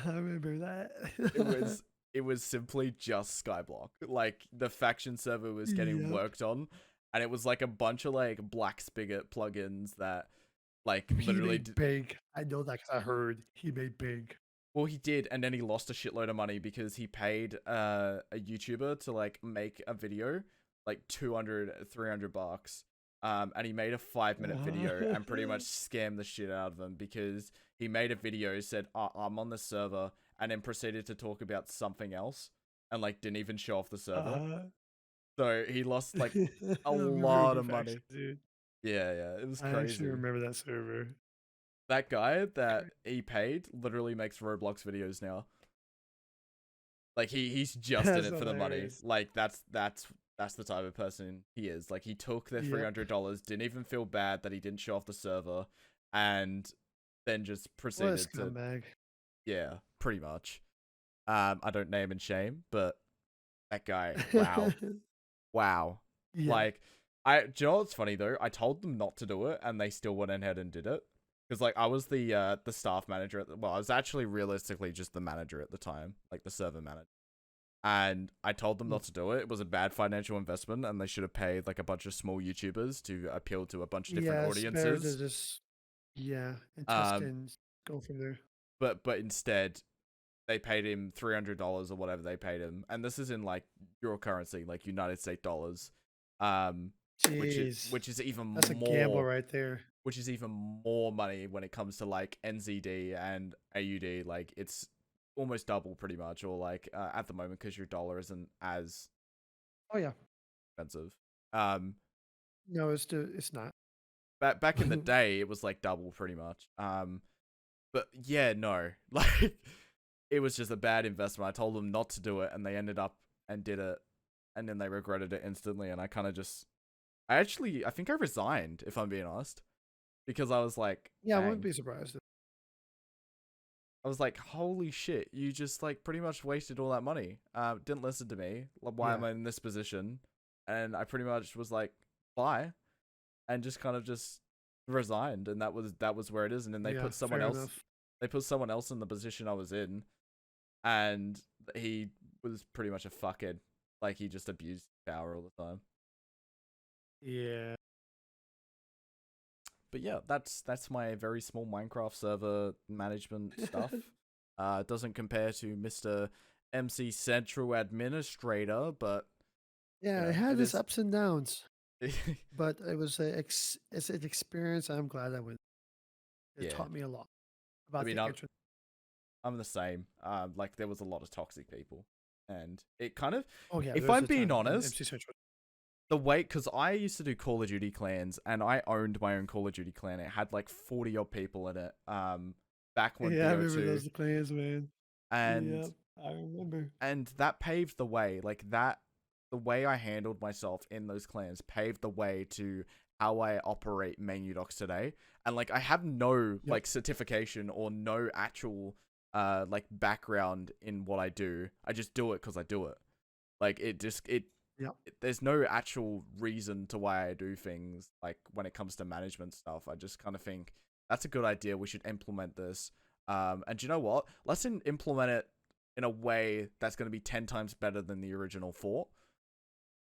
I remember It that. was, it was simply just Skyblock. Like the faction server was getting Yep. worked on. And it was like a bunch of like Black Spigot plugins that like He literally made big. I know that because I heard he made big. well, he did, and then he lost a shitload of money because he paid a YouTuber to like make a video, like 200, 300 bucks. And he made a 5 minute video and pretty much scammed the shit out of them because he made a video, said, I'm on the server, and then proceeded to talk about something else and like didn't even show off the server. uh, So he lost like a I remember lot Uber of money. Faction, dude. Yeah, yeah, it was I actually crazy. remember that server. That guy that he paid literally makes Roblox videos now. Like he's just in That's it for the money. hilarious. Like that's the type of person he is. Like he took their three Yep. hundred dollars, didn't even feel bad that he didn't show off the server, and then just What a proceeded to scumbag. yeah, pretty much. I don't name and shame, but that guy, wow, wow. Yeah. Like do you know what's funny though? I told them not to do it, and they still went ahead and did it. Because like I was the staff manager well, I was actually realistically just the manager at the time, like the server manager. And I told them Mm. not to do it. It was a bad financial investment, and they should have paid like a bunch of small YouTubers to appeal to a bunch of different Yeah, it's better to audiences. just and test Um, and go from there. but instead they paid him $300 or whatever they paid him, and this is in like euro currency, like United States dollars, um, Jeez, which is even that's a gamble more, right there. which is even more money when it comes to like NZD and AUD. Like it's almost double pretty much, or like at the moment because your dollar isn't as Oh yeah, expensive. Um, no, it's not. back in the day, it was like double pretty much. But yeah, no, like it was just a bad investment. I told them not to do it, and they ended up and did it, and then they regretted it instantly. And I kind of just, I think I resigned, if I'm being honest, because I was like, Yeah, I wouldn't dang, be surprised. I was like, holy shit, you just like pretty much wasted all that money. Didn't listen to me. Why Yeah, am I in this position? And I pretty much was like, bye, and just kind of just resigned, and that was where it is. And then yeah, fair enough. they put someone else in the position I was in, and he was pretty much a fuckhead. Like he just abused power all the time. Yeah. But yeah, that's my very small Minecraft server management stuff. It doesn't compare to Mr. MC Central Administrator, but Yeah, it it had its is. ups and downs, but it's an experience. I'm glad I went. It Yeah. taught me a lot I about mean, the internet. I'm the same. Like there was a lot of toxic people, and it kind of, Oh yeah, if there's I'm a being ton in honest, MC Central. the way, because I used to do Call of Duty clans, and I owned my own Call of Duty clan. It had like 40 odd people in it. Back when Yeah, I remember BO2, those clans, man. and Yep, I remember. that paved the way. Like that, the way I handled myself in those clans paved the way to how I operate MenuDocs today. And like I have no Yep. like certification or no actual like background in what I do. I just do it because I do it. Like Yep. there's no actual reason to why I do things. Like when it comes to management stuff, I just kind of think that's a good idea. We should implement this. And do you know what? Let's implement it in a way that's going to be 10 times better than the original four.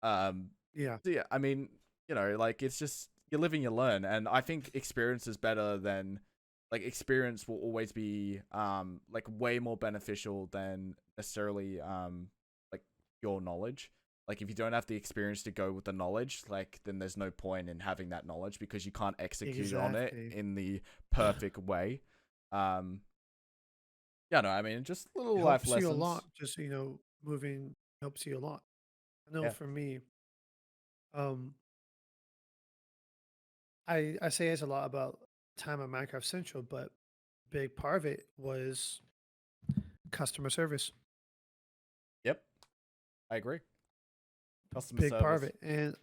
Um, Yeah. so yeah, I mean, like it's just you live and you learn, and I think experience is better than like experience will always be like way more beneficial than necessarily like your knowledge. Like if you don't have the experience to go with the knowledge, like then there's no point in having that knowledge because you can't execute on it Exactly. in the perfect way. Um, yeah, no, I mean just It little life helps you a lessons. lot. Just moving helps you a lot. I know Yeah. for me, um, I say it's a lot about time on Minecraft Central, but a big part of it was customer service. Yep. I agree. Customer Big part of service. it, and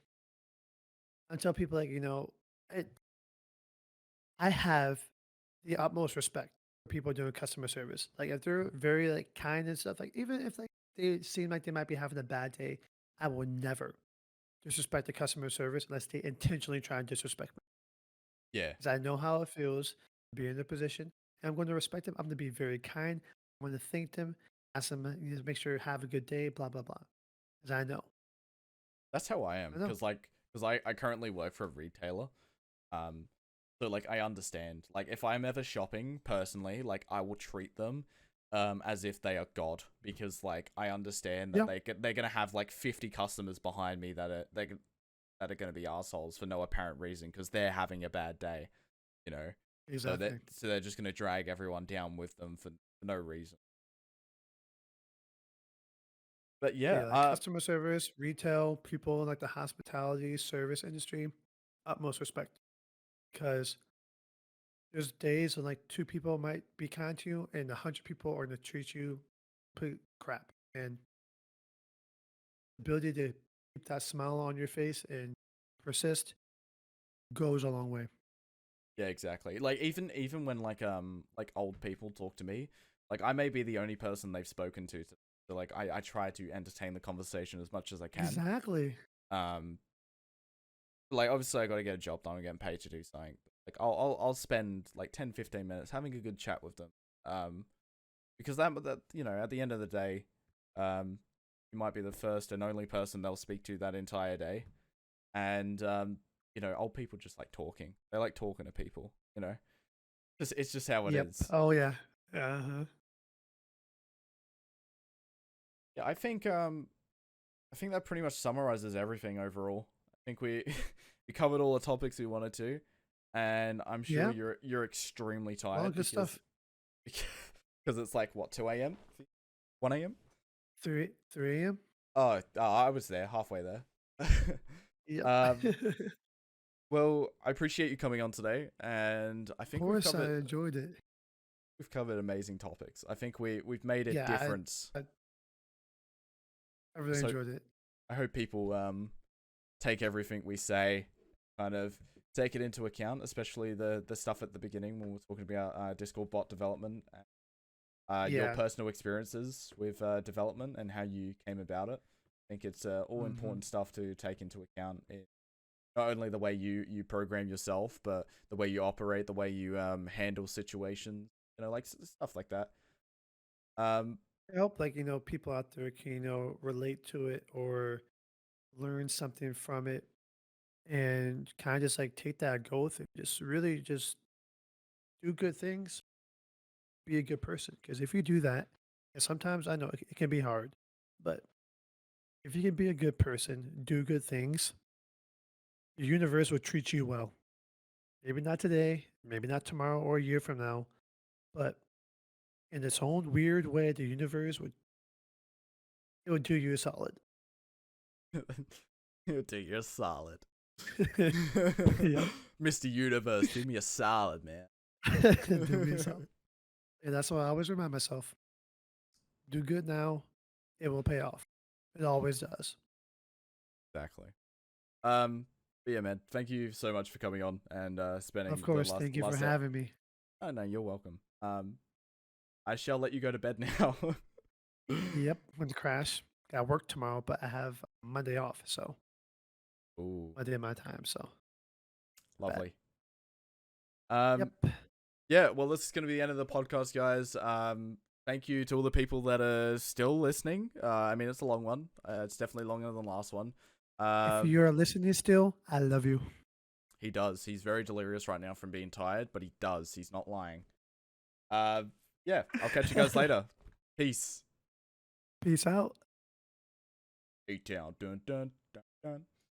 I tell people it, I have the utmost respect for people doing customer service. Like if they're very like kind and stuff, like even if like they seem like they might be having a bad day, I will never disrespect the customer service unless they intentionally try and disrespect me. Yeah. Because I know how it feels to be in their position. And I'm going to respect them. I'm going to be very kind. I'm going to thank them, ask them, make sure you have a good day, blah, blah, blah. Because I know. That's how I am, I know. because I currently work for a retailer. Um, so like I understand. Like if I'm ever shopping personally, like I will treat them as if they are God, because like I understand that Yeah, they're gonna have like 50 customers behind me that are gonna be assholes for no apparent reason because they're having a bad day, you know. exactly. So they're just gonna drag everyone down with them for no reason. But But yeah, yeah, like customer service, retail, people in like the hospitality service industry, utmost respect. Because there's days when like two people might be kind to you and 100 people are going to treat you complete crap. And the ability to keep that smile on your face and persist goes a long way. yeah, exactly. Like even when like old people talk to me, like I may be the only person they've spoken to, so like I try to entertain the conversation as much as I can. Exactly. Um, like obviously I got to get a job done. I'm getting paid to do something. Like I'll spend like 10-15 minutes having a good chat with them. Because that at the end of the day, um, you might be the first and only person they'll speak to that entire day, and old people just like talking. They like talking to people. It's just how it Yep. is. Oh, yeah. Uh-huh. Yeah, I think that pretty much summarizes everything overall. I think we we covered all the topics we wanted to, and I'm sure Yeah, you're extremely all tired good because stuff. because it's like what 2 a.m., 1 a.m. 3 a.m. Oh, I was there halfway there. Yep. um, well, I appreciate you coming on today, and I Of think course, I enjoyed it. we've covered amazing topics. I think we've made a Yeah, difference. I really So enjoyed it. I hope people take everything we say, kind of take it into account, especially the stuff at the beginning when we're talking about Discord bot development, your Yeah. personal experiences with development and how you came about it. I think it's all Hmm. important stuff to take into account in not only the way you program yourself, but the way you operate, the way you handle situations, like stuff like that. Um, I hope, like, people out there can, relate to it or learn something from it and kind of just like take that growth and just really just do good things, be a good person. Because if you do that, and sometimes I know it can be hard, but if you can be a good person, do good things, the universe will treat you well. Maybe not today, maybe not tomorrow or a year from now, but in its own weird way, the universe would it would do you a solid. Dude, you're solid. Yep. Mr. Universe, do me a solid, man. Do me a solid. And that's what I always remind myself. Do good now, it will pay off. It always does. Exactly. But yeah, man, thank you so much for coming on and Of spending the course. last Thank you for last set. having me. Oh no, you're welcome. I shall let you go to bed now. Yep. Went to crash. Got work tomorrow, but I have Monday off. So Ooh, Monday my time. So bad. lovely. Um, Yep. yeah, well, this is going to be the end of the podcast, guys. Thank you to all the people that are still listening. I mean, it's a long one. It's definitely longer than the last one. If Um, you're listening still, I love you. he does. He's very delirious right now from being tired, but he does. He's not lying. Uh, yeah, I'll catch you guys later. Peace. Peace out. A-Town. Dun, dun, dun, dun.